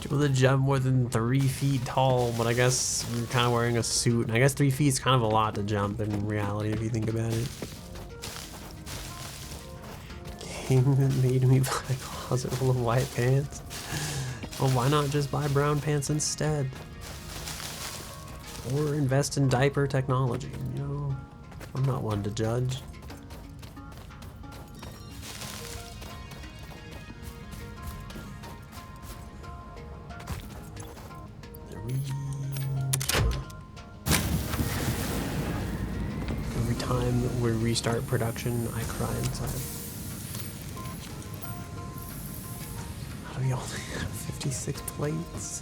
be able to jump more than 3 feet tall, but I guess I'm kind of wearing a suit, and I guess 3 feet is kind of a lot to jump in reality if you think about it. Game that made me buy a closet full of white pants. Well, why not just buy brown pants instead? Or invest in diaper technology, you know? I'm not one to judge. Every time we restart production, I cry inside. How do we only have 56 plates?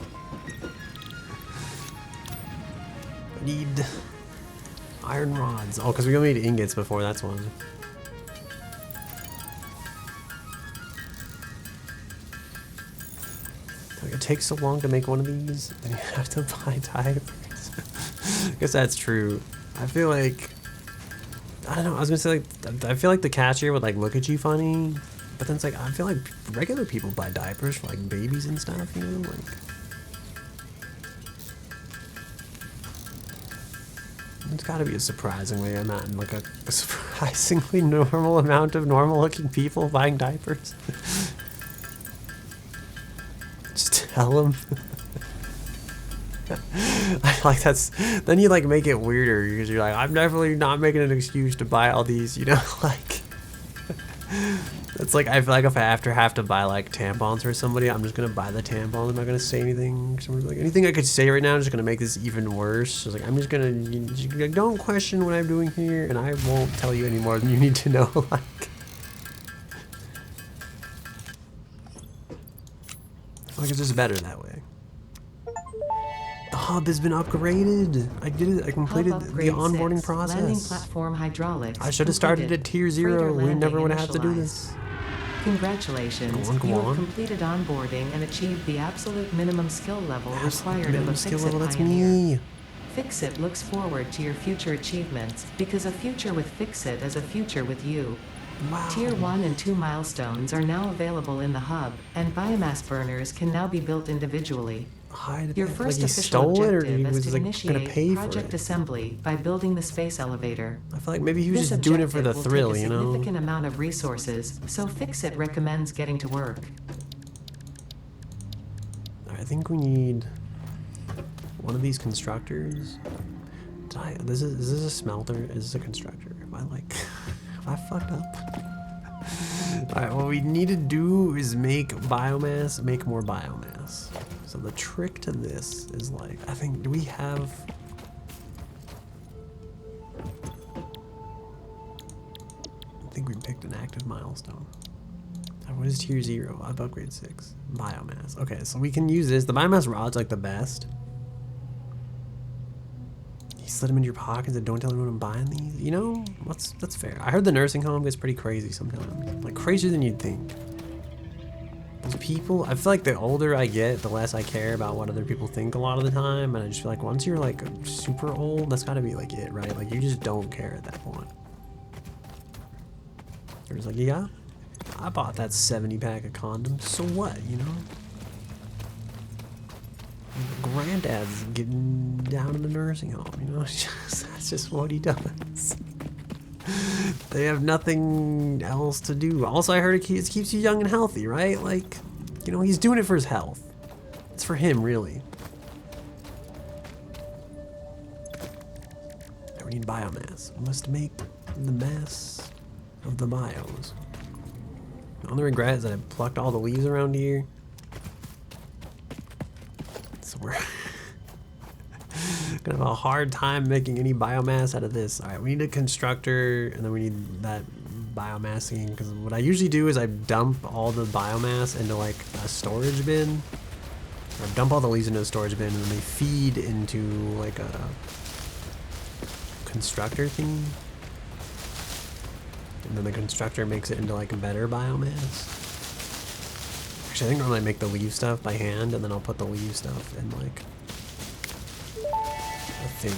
I need iron rods. Oh, because we only need ingots before, that's one. Like, it takes so long to make one of these, then you have to buy diapers. I guess that's true. I feel like, I don't know, I was gonna say like, I feel like the cashier would like look at you funny, but then it's like, I feel like regular people buy diapers for like babies and stuff, you know, like. It's gotta be a surprisingly amount, like a surprisingly normal amount of normal looking people buying diapers. Just tell them. I like that's, then you like make it weirder because you're like, I'm definitely not making an excuse to buy all these, you know, like. It's like, I feel like if I have to buy like tampons for somebody, I'm just gonna buy the tampons. I'm not gonna say anything. Someone's like, anything I could say right now is just gonna make this even worse. So it's like, I'm just gonna, don't question what I'm doing here, and I won't tell you any more than you need to know. Like, it's just better that way. The hub has been upgraded. I did it. I completed the onboarding process. Landing platform hydraulics. I should have started at tier 0. We never would have had to do this. Congratulations, you have completed onboarding and achieved the absolute minimum skill level required of a Fix-It pioneer. Fix-It looks forward to your future achievements, because a future with Fix-It is a future with you. Wow. Tier 1 and 2 milestones are now available in the hub, and biomass burners can now be built individually. Your first official objective is to initiate project assembly by building the space elevator. I feel like maybe he was just doing it for the thrill, you know? This objective will take a significant amount of resources, so Fix-It recommends getting to work. I think we need one of these constructors. Is this a smelter? Is this a constructor? I fucked up. Alright, what we need to do is make more biomass. So the trick to this is like, I think, do we have... I think we picked an active milestone. What is tier 0? I've upgraded 6. Biomass. Okay, so we can use this. The biomass rod's like the best. You slid them in your pockets and don't tell anyone I'm buying these. You know, that's fair. I heard the nursing home gets pretty crazy sometimes. Like crazier than you'd think. Those people, I feel like the older I get, the less I care about what other people think a lot of the time. And I just feel like once you're like super old, that's gotta be like it, right? Like you just don't care at that point. You're just like, yeah, I bought that 70 pack of condoms. So what, you know? Granddad's getting down in the nursing home, you know? That's just what he does. They have nothing else to do. Also, I heard it keeps you young and healthy, right? Like, you know, he's doing it for his health. It's for him, really. Now we need biomass. We must make the mass of the bios. The only regret is that I plucked all the leaves around here. So we're gonna have a hard time making any biomass out of this. All right, we need a constructor, and then we need that biomass thing. Because what I usually do is I dump all the biomass into like a storage bin. Or dump all the leaves into a storage bin, and then they feed into like a constructor thing. And then the constructor makes it into like a better biomass. Actually, I think normally I make the leaf stuff by hand, and then I'll put the leaf stuff in like a thing.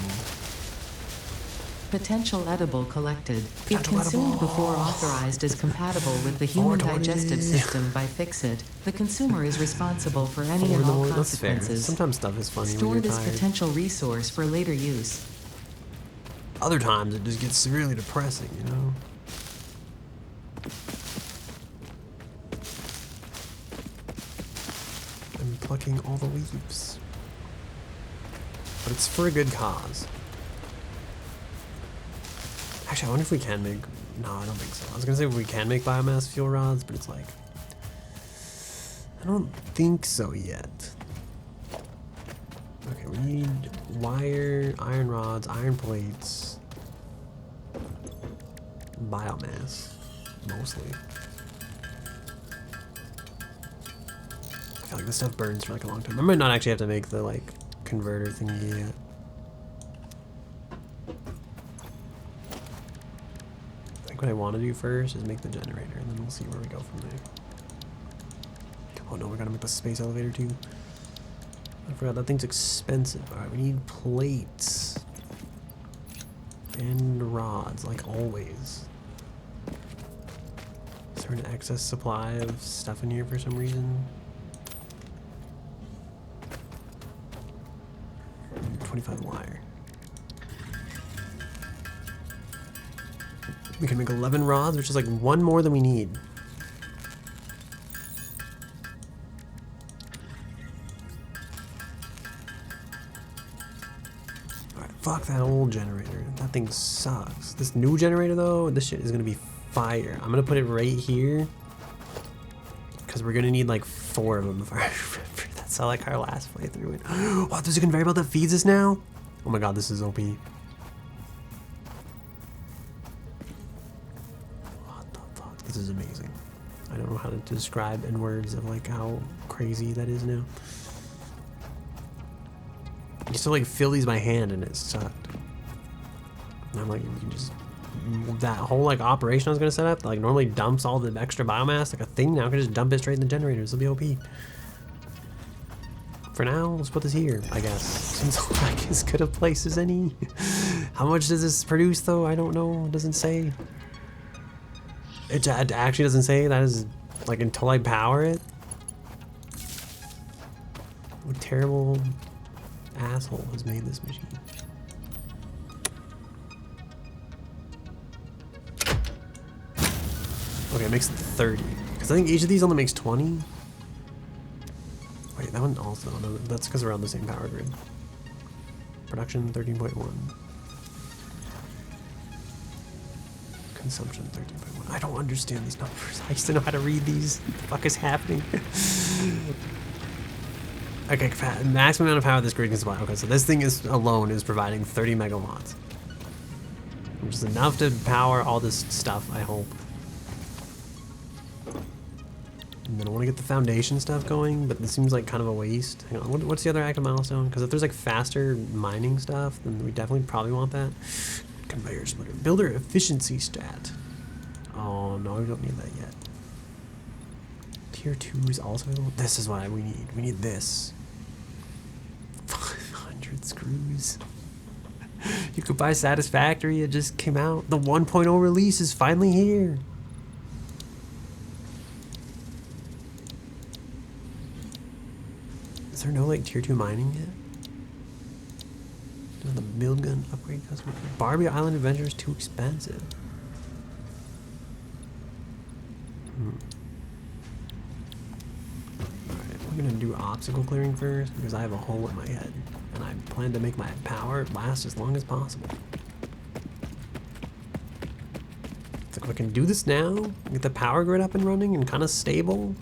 Potential edible collected. If Potential consumed edible. before authorized is compatible with the human 420. digestive system by Fix-It, the consumer is responsible for any and all That's fair. consequences. Sometimes stuff is funny Store when you're this tired. potential resource for later use. Other times it just gets severely depressing, you know? I'm plucking all the leaves. But it's for a good cause. Actually, I wonder if we can make... No, I don't think so. I was gonna say we can make biomass fuel rods, but it's like... I don't think so yet. Okay, we need wire, iron rods, iron plates, biomass, mostly. I feel like this stuff burns for like a long time. I might not actually have to make the like converter thingy yet. I think what I want to do first is make the generator, and then we'll see where we go from there. Oh no, we gotta make the space elevator too. I forgot that thing's expensive. Alright, we need plates. And rods, like always. Is there an excess supply of stuff in here for some reason? 25 wire. We can make 11 rods, which is like one more than we need. Fuck that old generator. That thing sucks. This new generator though, this shit is gonna be fire. I'm gonna put it right here because we're gonna need like 4 of them if I remember. That's how like our last playthrough went. Oh, there's a conveyor belt that feeds us now? Oh my god, this is OP. What the fuck? This is amazing. I don't know how to describe in words of like how crazy that is now. I used to like fill these by hand and it sucked. And I'm like, you can just, that whole like operation I was gonna set up that like normally dumps all the extra biomass like a thing, now I can just dump it straight in the generators. It'll be OP. For now, let's put this here, I guess. Seems like as good a place as any. How much does this produce though? I don't know, it doesn't say. It actually doesn't say. That is like until I power it. What terrible asshole has made this machine. Okay, it makes 30. Because I think each of these only makes 20. Wait, that one also, no, that's because we're on the same power grid. Production 13.1. Consumption 13.1. I don't understand these numbers. I used to know how to read these. What the fuck is happening? Okay, maximum amount of power this grid can supply. Okay, so this thing is alone is providing 30 megawatts. Which is enough to power all this stuff, I hope. And then I want to get the foundation stuff going, but this seems like kind of a waste. Hang on, what's the other active milestone? Because if there's like faster mining stuff, then we definitely probably want that. Conveyor splitter. Builder efficiency stat. Oh no, we don't need that yet. Tier 2 is also... This is what we need. We need this. 500 screws. You could buy Satisfactory. It just came out. The 1.0 release is finally here. Is there no like tier 2 mining yet? Does the build gun upgrade customer? Barbie Island Adventure is too expensive. Alright, we're gonna do obstacle clearing first because I have a hole in my head. And I plan to make my power last as long as possible. It's like if I can do this now, get the power grid up and running and kind of stable,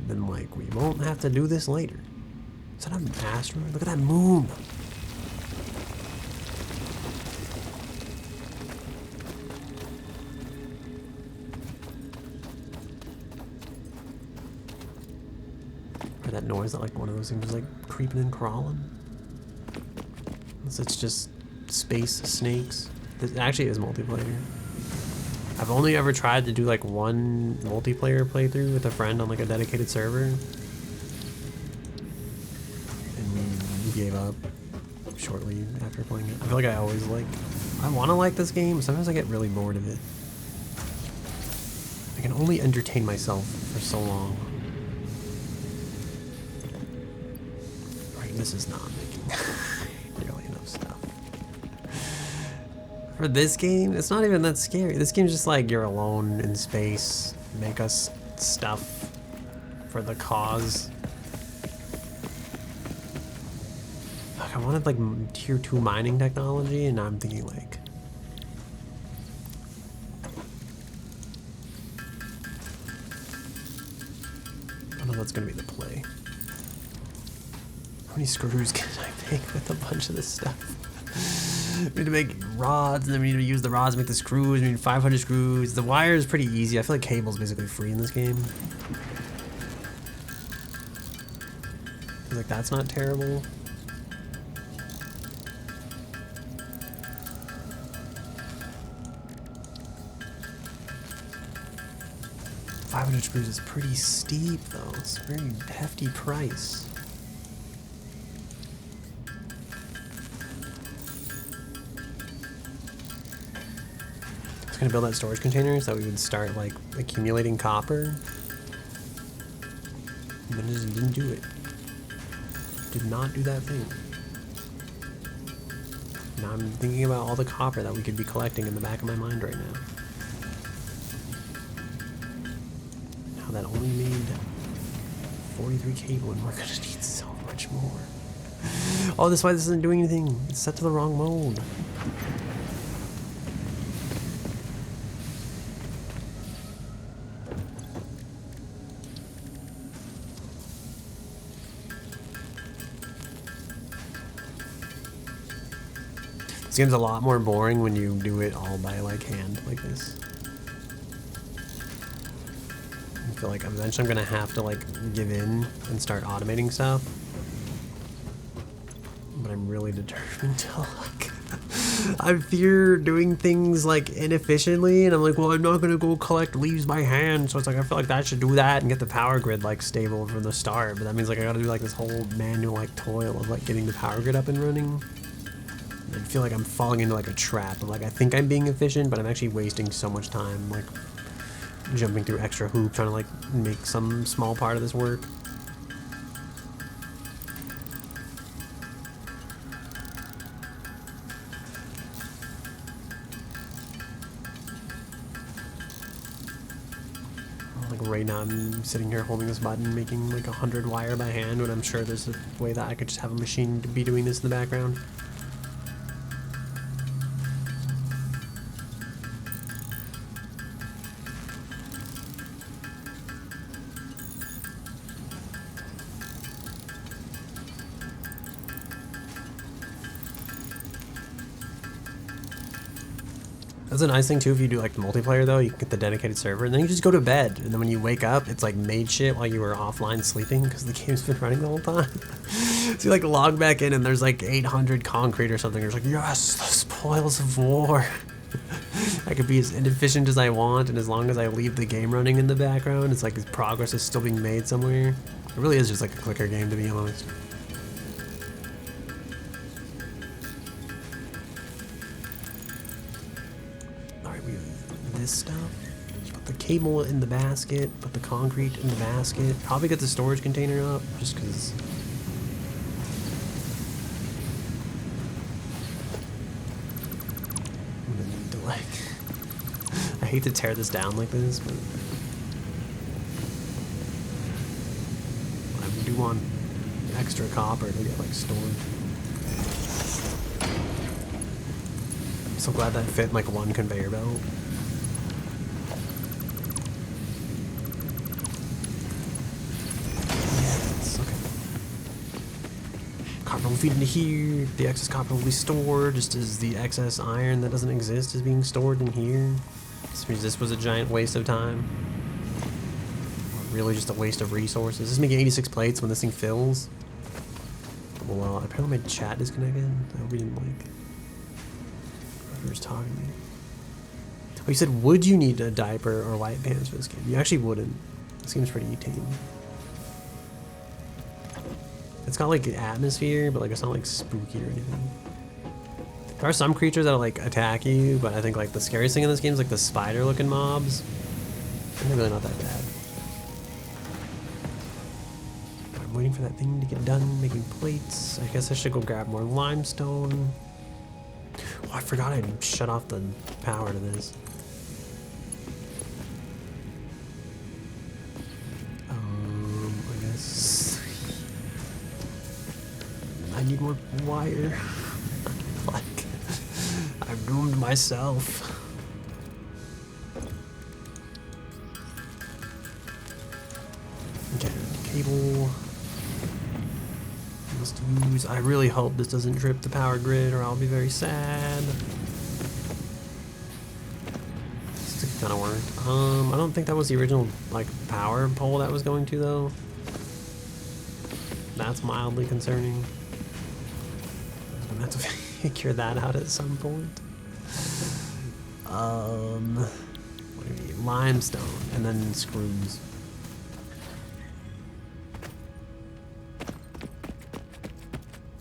then like we won't have to do this later. Is that an asteroid? Look at that moon! Or that noise that like one of those things is like creeping and crawling. Unless it's just space snakes. This actually is multiplayer. I've only ever tried to do like one multiplayer playthrough with a friend on like a dedicated server. And we gave up shortly after playing it. I feel like I always like, I want to like this game. Sometimes I get really bored of it. I can only entertain myself for so long. Right, this is not making nearly enough stuff. For this game, it's not even that scary. This game's just like you're alone in space. Make us stuff for the cause. Like, I wanted like tier 2 mining technology, and now I'm thinking like, I don't know if that's gonna be the play. How many screws can I make with a bunch of this stuff? We need to make rods, and then we need to use the rods to make the screws. We need 500 screws. The wire is pretty easy. I feel like cable's basically free in this game. I feel like that's not terrible. $500 screws is pretty steep, though. It's a very hefty price. Gonna build that storage container so that we would start like accumulating copper, and then just didn't do it. Did not do that thing. Now I'm thinking about all the copper that we could be collecting in the back of my mind right now. Now that only made 43 cable, and we're gonna need so much more. Oh, that's why this isn't doing anything. It's set to the wrong mode. This game's a lot more boring when you do it all by like hand like this. I feel like eventually I'm gonna have to like give in and start automating stuff. But I'm really determined to like, I fear doing things like inefficiently, and I'm like, well, I'm not gonna go collect leaves by hand. So it's like, I feel like I should do that and get the power grid like stable from the start. But that means like I gotta do like this whole manual like toil of like getting the power grid up and running. I feel like I'm falling into like a trap of like, I think I'm being efficient, but I'm actually wasting so much time like jumping through extra hoops trying to like make some small part of this work. Like right now I'm sitting here holding this button making like 100 wire by hand, when I'm sure there's a way that I could just have a machine to be doing this in the background. That's a nice thing too, if you do like the multiplayer though, you can get the dedicated server and then you just go to bed, and then when you wake up it's like made shit while you were offline sleeping because the game's been running the whole time. So you like log back in and there's like 800 concrete or something. You're just like, yes, the spoils of war. I could be as inefficient as I want, and as long as I leave the game running in the background, it's like progress is still being made somewhere. It really is just like a clicker game, to be honest. Alright, we have this stuff. Let's put the cable in the basket, put the concrete in the basket. Probably get the storage container up, just because. I'm gonna need to like. I hate to tear this down like this, but I do want extra copper to get like stored. I'm so glad that fit in like one conveyor belt. Yes, okay. Copper will feed into here. The excess copper will be stored, just as the excess iron that doesn't exist is being stored in here. This means this was a giant waste of time. Or really just a waste of resources. This is making 86 plates when this thing fills. Well, apparently my chat disconnected. I hope you didn't like. Whoever's talking to me. Oh, you said, would you need a diaper or white pants for this game? You actually wouldn't. This game's pretty tame. It's got like atmosphere, but like it's not like spooky or anything. There are some creatures that'll like attack you, but I think like the scariest thing in this game is like the spider-looking mobs. They're really not that bad. I'm waiting for that thing to get done making plates. I guess I should go grab more limestone. Oh, I forgot I shut off the power to this. I guess I need more wire. Like, I've doomed myself. Okay, cable. Must use. I really hope this doesn't trip the power grid, or I'll be very sad. This kind of worked. I don't think that was the original like power pole that was going to though. That's mildly concerning. I'm gonna have to figure that out at some point. What do we need? Limestone and then screws.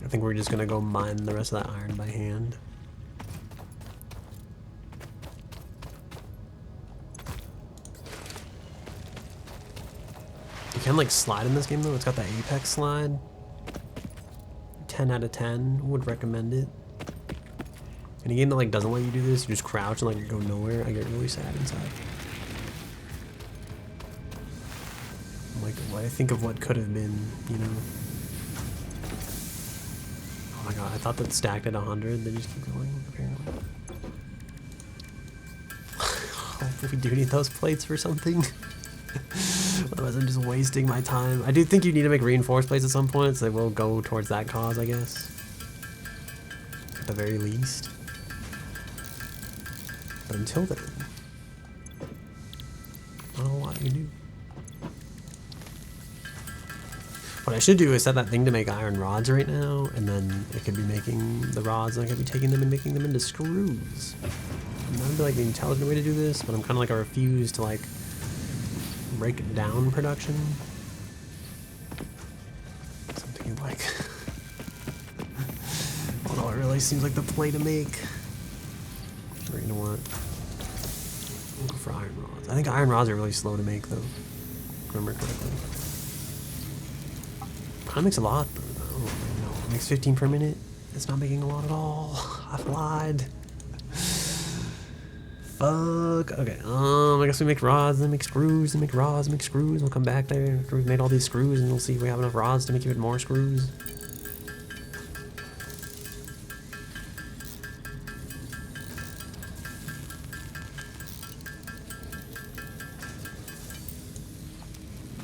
I think we're just gonna go mine the rest of that iron by hand. You can like slide in this game though. It's got the apex slide. 10 out of 10 would recommend it. In a game that like doesn't let you do this, you just crouch and like go nowhere. I get really sad inside. I'm like, what I think of what could have been, you know. Oh my god, I thought that stacked at 100. They just keep going, apparently. If we do need those plates for something. Otherwise I'm just wasting my time. I do think you need to make reinforced plates at some point, so they will go towards that cause, I guess. At the very least. But until then, not a lot you can do. What I should do is set that thing to make iron rods right now, and then it could be making the rods, and I could be taking them and making them into screws. And that would be like the intelligent way to do this, but I'm kind of like, I refuse to like break down production. So I'm thinking like, although it really seems like the play to make. Or you know what? We'll go for iron rods. I think iron rods are really slow to make though, if I remember correctly. Kind of makes a lot, but no, it makes 15 per minute. It's not making a lot at all. I've lied. Fuck. Okay. I guess we make rods, then make screws, then make rods, make screws. We'll come back there after we've made all these screws, and we'll see if we have enough rods to make even more screws.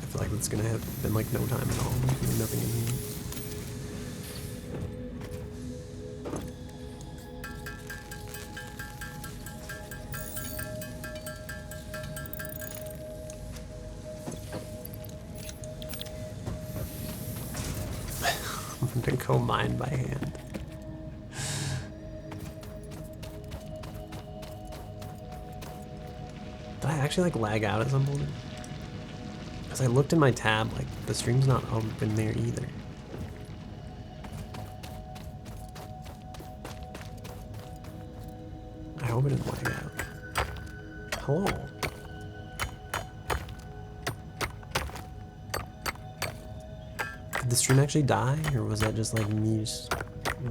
I feel like it's gonna have been like no time at all. Like, nothing in here. I'm gonna go mine by hand. Did I actually like lag out at some point? Because I looked in my tab, like the stream's not open there either. I hope it didn't lag out. Hello. the stream actually die, or was that just like me just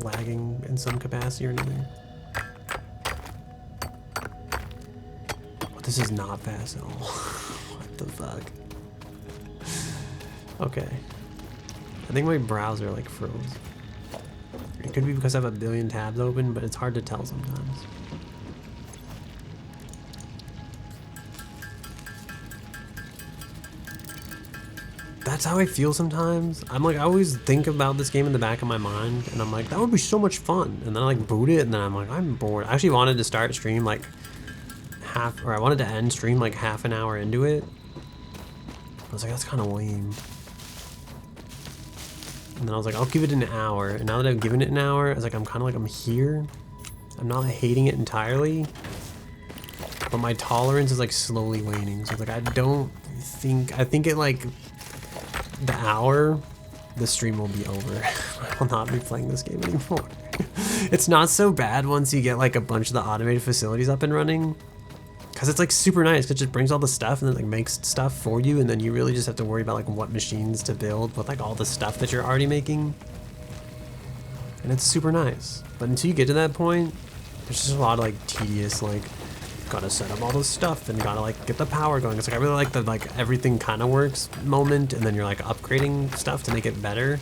lagging in some capacity or anything? Oh, this is not fast at all. What the fuck? Okay. I think my browser like froze. It could be because I have a billion tabs open, but it's hard to tell sometimes. That's how I feel sometimes. I'm like, I always think about this game in the back of my mind, and I'm like, that would be so much fun. And then I like boot it, and then I'm like, I'm bored. I actually wanted to start stream like I wanted to end stream like half an hour into it. I was like, that's kind of lame. And then I was like, I'll give it an hour. And now that I've given it an hour, I was like, I'm kind of like, I'm here. I'm not hating it entirely, but my tolerance is like slowly waning. So like, I think it like the hour, the stream will be over. I will not be playing this game anymore. It's not so bad once you get like a bunch of the automated facilities up and running. Cause it's like super nice, cause it just brings all the stuff and then like makes stuff for you, and then you really just have to worry about like what machines to build with like all the stuff that you're already making. And it's super nice. But until you get to that point, there's just a lot of like tedious, like gotta set up all this stuff and gotta like get the power going. It's like I really like the like everything kind of works moment, and then you're like upgrading stuff to make it better.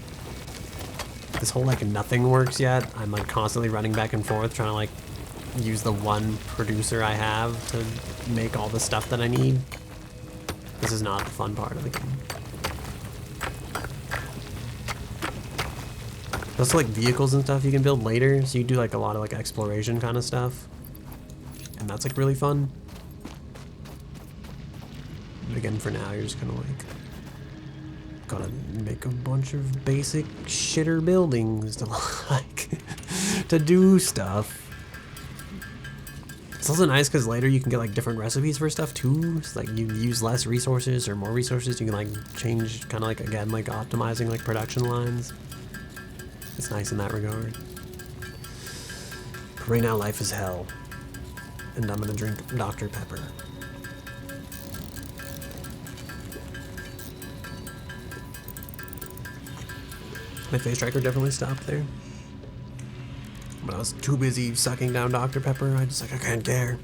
This whole like nothing works yet. I'm like constantly running back and forth trying to like use the one producer I have to make all the stuff that I need. This is not the fun part of the game. There's also like vehicles and stuff you can build later, so you do like a lot of like exploration kind of stuff, and that's like really fun. But again, for now, you're just gonna like gotta make a bunch of basic shitter buildings to like to do stuff. It's also nice because later you can get like different recipes for stuff too. So, like you use less resources or more resources. You can like change kind of like again like optimizing like production lines. It's nice in that regard. But right now life is hell, and I'm gonna drink Dr. Pepper. My face tracker definitely stopped there. But I was too busy sucking down Dr. Pepper. I just like, I can't care.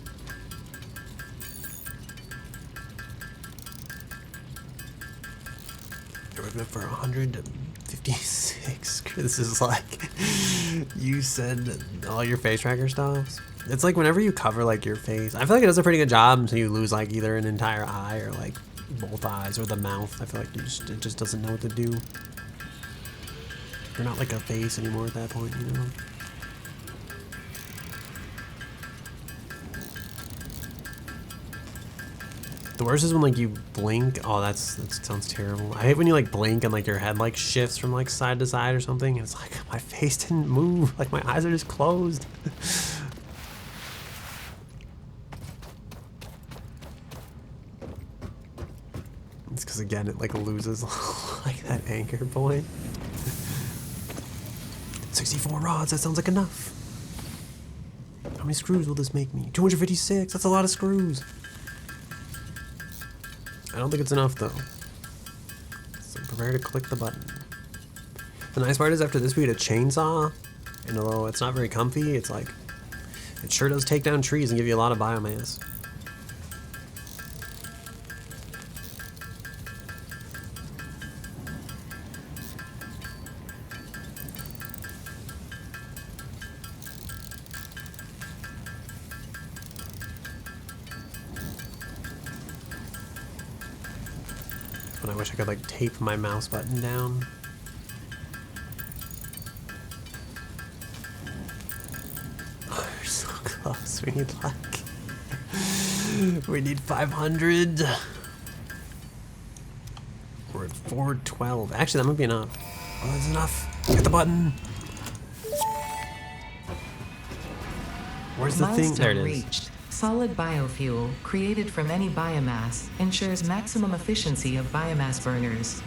We're looking for 156. This is like, you said all your face tracker stuff. It's like whenever you cover like your face, I feel like it does a pretty good job until you lose like either an entire eye or like both eyes or the mouth. I feel like it just doesn't know what to do. You're not like a face anymore at that point, you know? The worst is when like you blink. Oh, that sounds terrible. I hate when you like blink and like your head like shifts from like side to side or something. And it's like my face didn't move. Like my eyes are just closed. It's because again it like loses like that anchor point. 64 rods. That sounds like enough. How many screws will this make me? 256. That's a lot of screws. I don't think it's enough though. So prepare to click the button. The nice part is after this we get a chainsaw, and although it's not very comfy, it's like, it sure does take down trees and give you a lot of biomass. But I wish I could like tape my mouse button down. Oh, we're so close. We need like we need 500. We're at 412. Actually, that might be enough. Oh, that's enough. Hit the button. Where's the thing? There it is. Reached. Solid biofuel, created from any biomass, ensures maximum efficiency of biomass burners.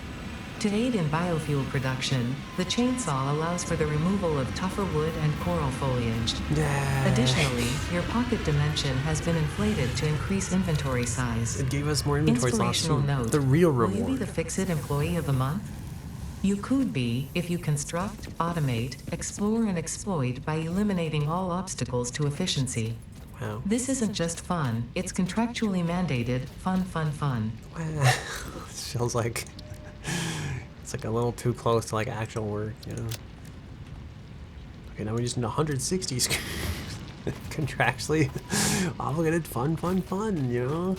To aid in biofuel production, the chainsaw allows for the removal of tougher wood and coral foliage. Yeah. Additionally, your pocket dimension has been inflated to increase inventory size. It gave us more inventory slots Inspirational too. note. The real Will reward. you be the Fix-It Employee of the Month? You could be, if you construct, automate, explore and exploit by eliminating all obstacles to efficiency. Wow. This isn't just fun, it's contractually mandated, fun, fun, fun. Wow. Feels like it's like a little too close to like actual work, you know. Okay, now we just need 160 contractually obligated fun, fun, fun, you know.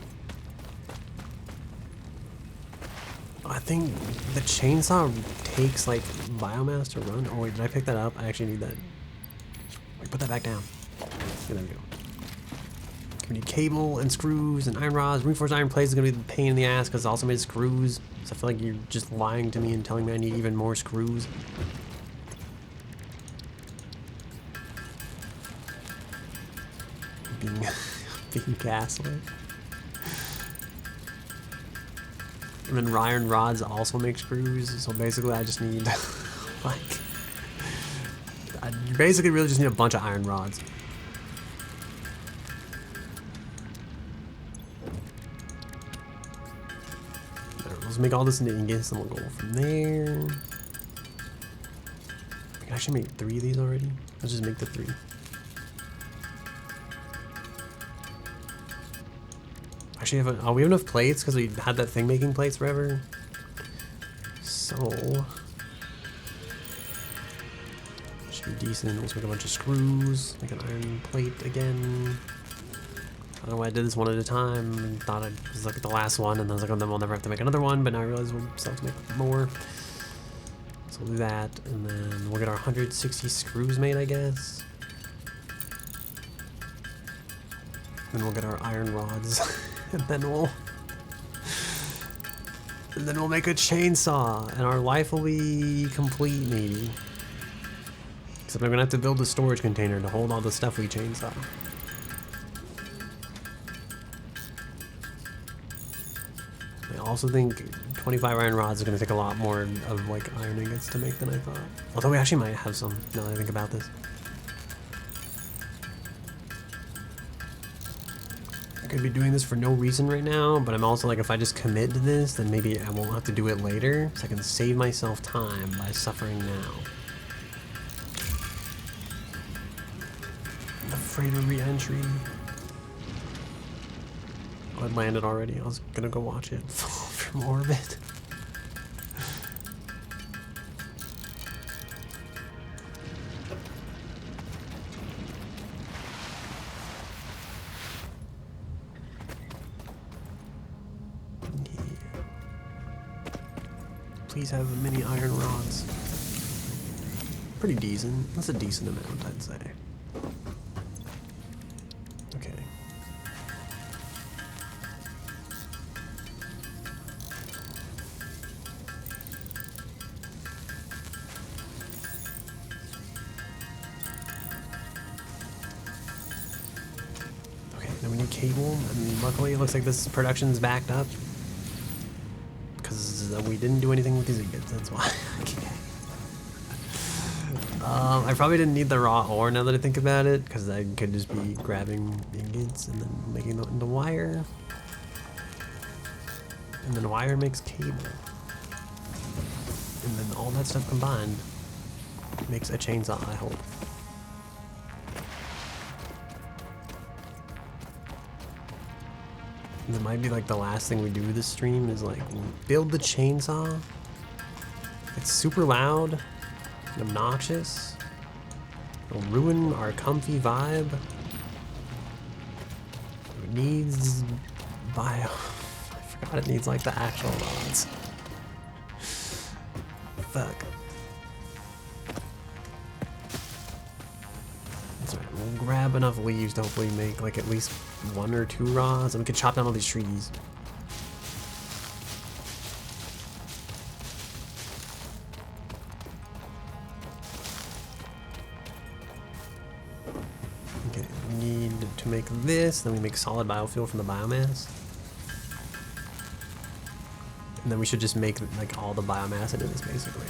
I think the chainsaw takes like biomass to run. Oh wait, did I pick that up? I actually need that. Wait, put that back down. Okay, there we go. We need cable and screws and iron rods. Reinforced iron plates is gonna be the pain in the ass because it's also made of screws. So I feel like you're just lying to me and telling me I need even more screws. Being gaslit. And then iron rods also make screws, so basically I just need like I basically really just need a bunch of iron rods. Right, let's make all this into ingots and we'll go from there. I can actually make 3 of these already. Let's just make the 3. Actually, we have enough plates because we had that thing making plates forever. So should be decent. Let's make a bunch of screws, make an iron plate again. I don't know why I did this one at a time. And thought it was like the last one, and then I was like, oh, then we'll never have to make another one. But now I realize we'll still have to make more. So we'll do that, and then we'll get our 160 screws made, I guess. Then we'll get our iron rods. And then we'll make a chainsaw, and our life will be complete, maybe. Except I'm gonna have to build a storage container to hold all the stuff we chainsaw. I also think 25 iron rods is gonna take a lot more of like iron ingots to make than I thought. Although we actually might have some now that I think about this. Could be doing this for no reason right now, but I'm also like, if I just commit to this, then maybe I won't have to do it later, so I can save myself time by suffering now. I'm afraid of re-entry. Oh, it landed already. I was gonna go watch it fall from orbit. Please have many iron rods. Pretty decent. That's a decent amount, I'd say. Okay. Okay, then we need cable, and luckily it looks like this production's backed up. We didn't do anything with these ingots, that's why. Okay. I probably didn't need the raw ore now that I think about it, because I could just be grabbing ingots and then making it into wire. And then wire makes cable. And then all that stuff combined makes a chainsaw, I hope. That might be like the last thing we do with this stream is like build the chainsaw. It's super loud and obnoxious. It'll ruin our comfy vibe. It needs bio. I forgot it needs like the actual rods. Fuck. That's right. We'll grab enough leaves to hopefully make like at least 1 or 2 rods, and we can chop down all these trees. Okay, we need to make this, then we make solid biofuel from the biomass. And then we should just make like all the biomass into this basically.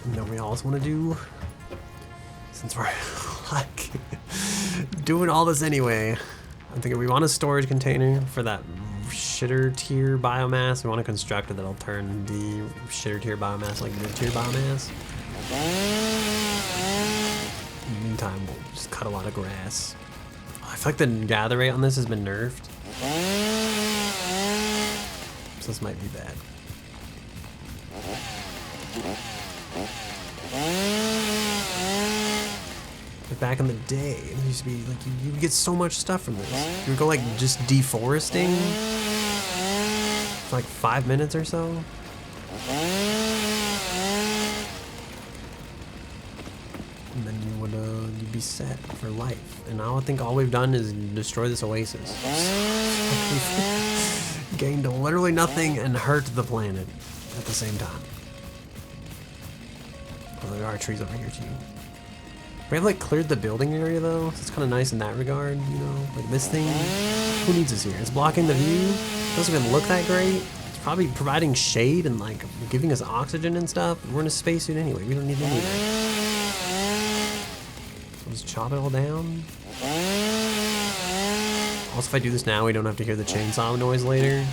And then we also want to do since we're like doing all this anyway, I'm thinking we want a storage container for that shitter tier biomass. We want a constructor that'll turn the shitter tier biomass like mid tier biomass. In the meantime, we'll just cut a lot of grass. I feel like the gather rate on this has been nerfed, so this might be bad. Like back in the day, it used to be like you would get so much stuff from this. You would go like just deforesting for like 5 minutes or so. And then you would you'd be set for life. And now I think all we've done is destroy this oasis. We've gained literally nothing and hurt the planet at the same time. Oh, there are trees over here too. We have like cleared the building area though, so it's kind of nice in that regard, you know? Like this thing, who needs this here? It's blocking the view. It doesn't even look that great. It's probably providing shade and like giving us oxygen and stuff. We're in a spacesuit anyway. We don't need any of that. So let's chop it all down. Also, if I do this now, we don't have to hear the chainsaw noise later.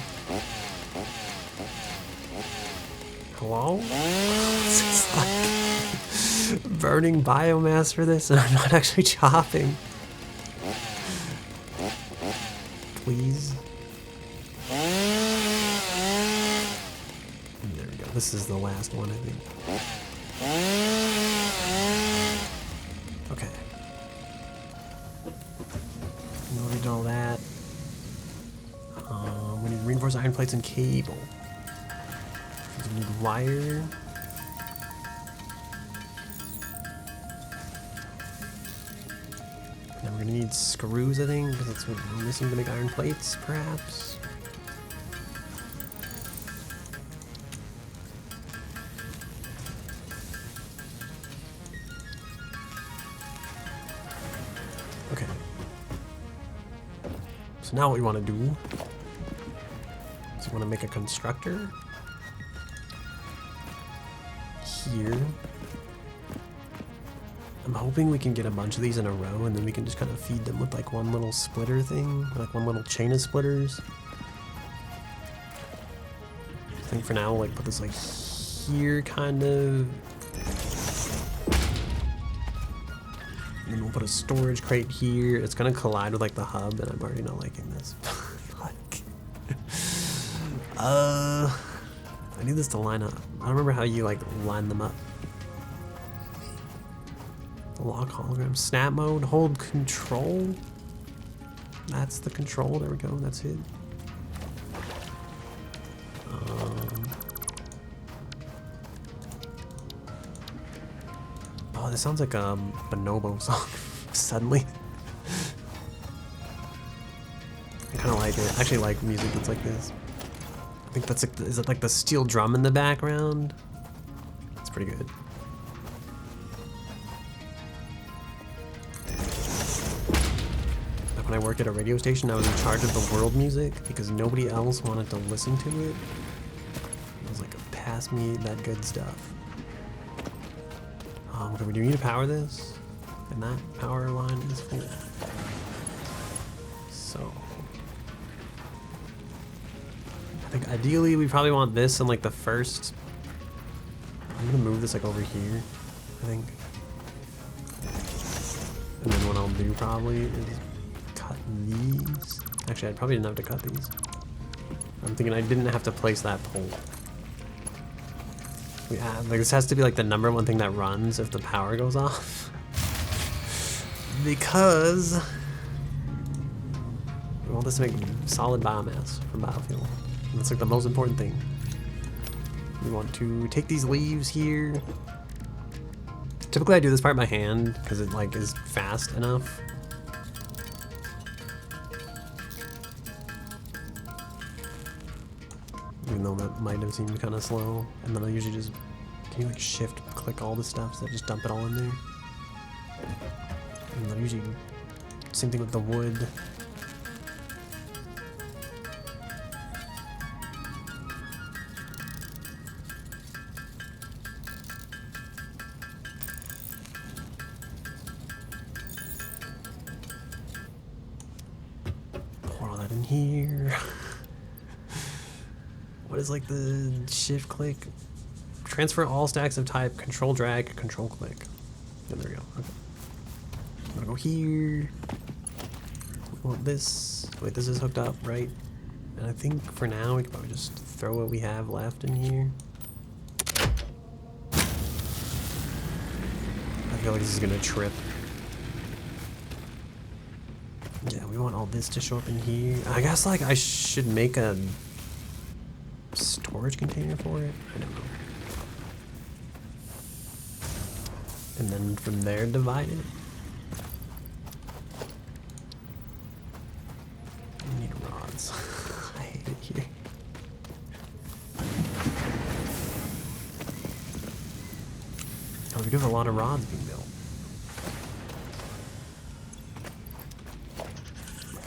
Hello? This is like burning biomass for this, and I'm not actually chopping. Please. There we go. This is the last one, I think. Okay. We already did all that. We need reinforced iron plates and cable. We need wire. And we're gonna need screws, I think, because that's what we're missing to make iron plates, perhaps. Okay. So now what we want to do is we want to make a constructor here. I'm hoping we can get a bunch of these in a row, and then we can just kind of feed them with like one little splitter thing, like one little chain of splitters. I think for now we'll like put this like here, kind of. And then we'll put a storage crate here. It's gonna collide with like the hub, and I'm already not liking this. Like, I need this to line up. I don't remember how you like line them up. Lock hologram, snap mode, hold control. That's the control. There we go. That's it. Oh, this sounds like a bonobo song. Suddenly, I kind of like it. I actually like music that's like this. I think that's like, is it like the steel drum in the background? It's pretty good. When I worked at a radio station, I was in charge of the world music because nobody else wanted to listen to it. I was like, pass me that good stuff. Okay, we do need to power this, and that power line is full. So, I think ideally we probably want this in like the first. I'm gonna move this like over here, I think. And then what I'll do probably is cut these. Actually, I probably didn't have to cut these. I'm thinking I didn't have to place that pole. Yeah, like this has to be like the #1 thing that runs if the power goes off. Because we want this to make solid biomass for biofuel. And that's like the most important thing. We want to take these leaves here. Typically I do this part by hand because it like is fast enough. Even though that might have seemed kind of slow. And then I usually just, can you like shift click all the stuff so that just dump it all in there? And then usually, same thing with the wood. not in here. What is like the shift click? Transfer all stacks of type, control drag, control click. And there we go. Okay. I'm gonna go here. We want this. Wait, this is hooked up, right? And I think for now we can probably just throw what we have left in here. I feel like this is gonna trip. Yeah, we want all this to show up in here. I guess like I should make a storage container for it. I don't know. And then from there divide it. I need rods. I hate it here. Oh, we do have a lot of rods being built.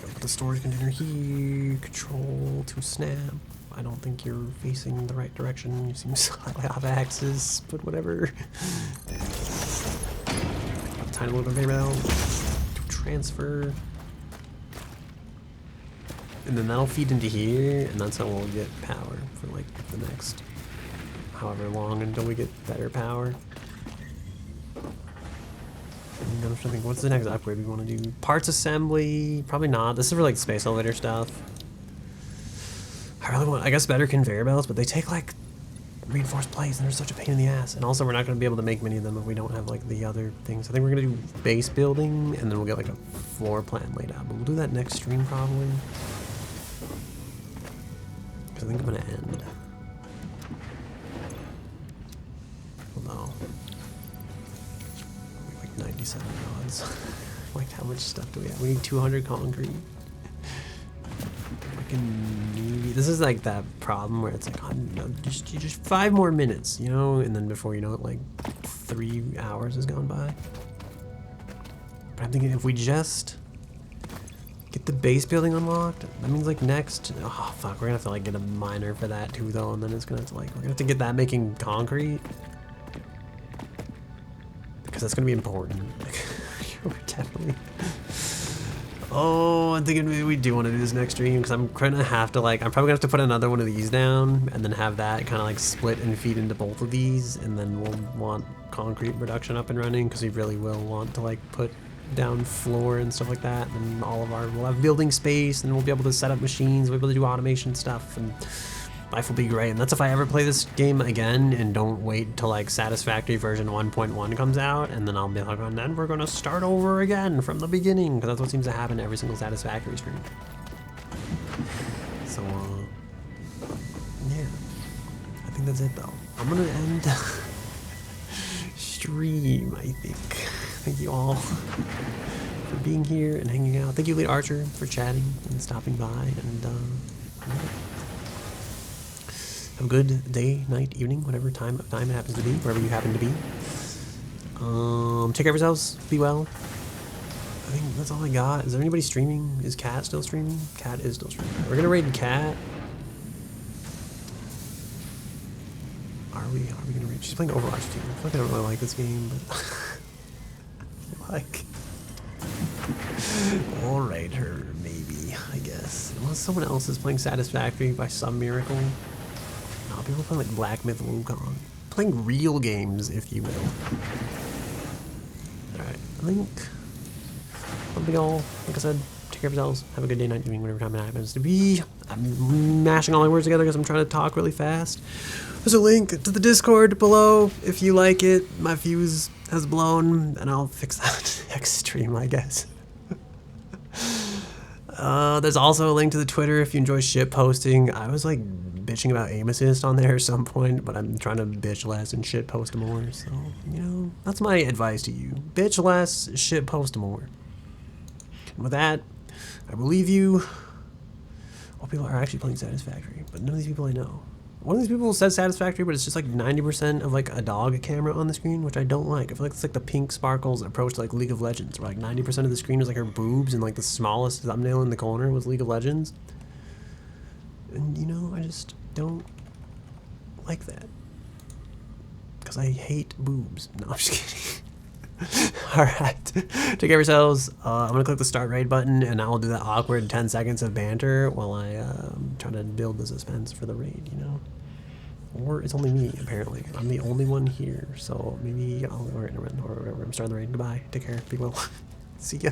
Put the storage container here. Control to snap. I don't think you're facing the right direction. You seem slightly off axis, but whatever. A tiny little conveyor belt to transfer. And then that'll feed into here, and that's how we'll get power for like the next however long until we get better power. And I'm trying to think, what's the next upgrade we want to do? Parts assembly? Probably not. This is for like space elevator stuff. I really want, I guess, better conveyor belts, but they take like reinforced plates and they're such a pain in the ass. And also we're not going to be able to make many of them if we don't have like the other things. I think we're going to do base building and then we'll get like a floor plan laid out. But we'll do that next stream probably. Because I think I'm going to end. Although, we have like 97 rods. Like how much stuff do we have? We need 200 concrete. This is like that problem where it's like, oh, no, just 5 more minutes, you know, and then before you know it, like 3 hours has gone by. But I'm thinking if we just get the base building unlocked, that means like next, oh fuck, we're gonna have to like get a miner for that too though, and then it's gonna have to like, we're gonna have to get that making concrete. Because that's gonna be important. Like, we're definitely... Oh, I'm thinking maybe we do want to do this next stream because I'm gonna have to like, I'm probably gonna have to put another one of these down and then have that kind of like split and feed into both of these, and then we'll want concrete production up and running because we really will want to like put down floor and stuff like that, and all of our, we'll have building space and we'll be able to set up machines, we'll be able to do automation stuff, and life will be great. And that's if I ever play this game again and don't wait till like Satisfactory version 1.1 comes out, and then I'll be like, and then we're gonna start over again from the beginning, because that's what seems to happen to every single Satisfactory stream. So, yeah, I think that's it though. I'm gonna end stream, I think. Thank you all for being here and hanging out. Thank you, Lead Archer, for chatting and stopping by, and yeah. Have a good day, night, evening, whatever time it happens to be, wherever you happen to be. Take care of yourselves. Be well. I think that's all I got. Is there anybody streaming? Is Cat still streaming? Cat is still streaming. We're gonna raid Cat. Are we gonna raid? She's playing Overwatch too. I feel like I don't really like this game, but like, I'll raid her maybe, I guess. Unless someone else is playing Satisfactory by some miracle. No, people play like Black Myth Wukong. Playing real games, if you will. Alright, I think that'll be all. Like I said, take care of yourselves. Have a good day, night, evening, whatever time it happens to be. I'm mashing all my words together because I'm trying to talk really fast. There's a link to the Discord below if you like it. My fuse has blown, and I'll fix that next stream, I guess. There's also a link to the Twitter if you enjoy shit posting. I was like bitching about aim assist on there at some point, but I'm trying to bitch less and shit post more. So, you know, that's my advice to you. Bitch less, shit post more. And with that, I will leave you. All people are actually playing Satisfactory, but none of these people I know. One of these people says Satisfactory, but it's just like 90% of like a dog camera on the screen, which I don't like. I feel like it's like the pink sparkles approach to like League of Legends, where like 90% of the screen was like her boobs, and like the smallest thumbnail in the corner was League of Legends. And you know, I just don't like that. Because I hate boobs. No, I'm just kidding. All right. Take care of yourselves. I'm going to click the start raid button, and I'll do that awkward 10 seconds of banter while I try to build the suspense for the raid, you know? Or it's only me, apparently. I'm the only one here, so maybe I'll... All right, or whatever. I'm starting the raid. Goodbye. Take care. Be well. See ya.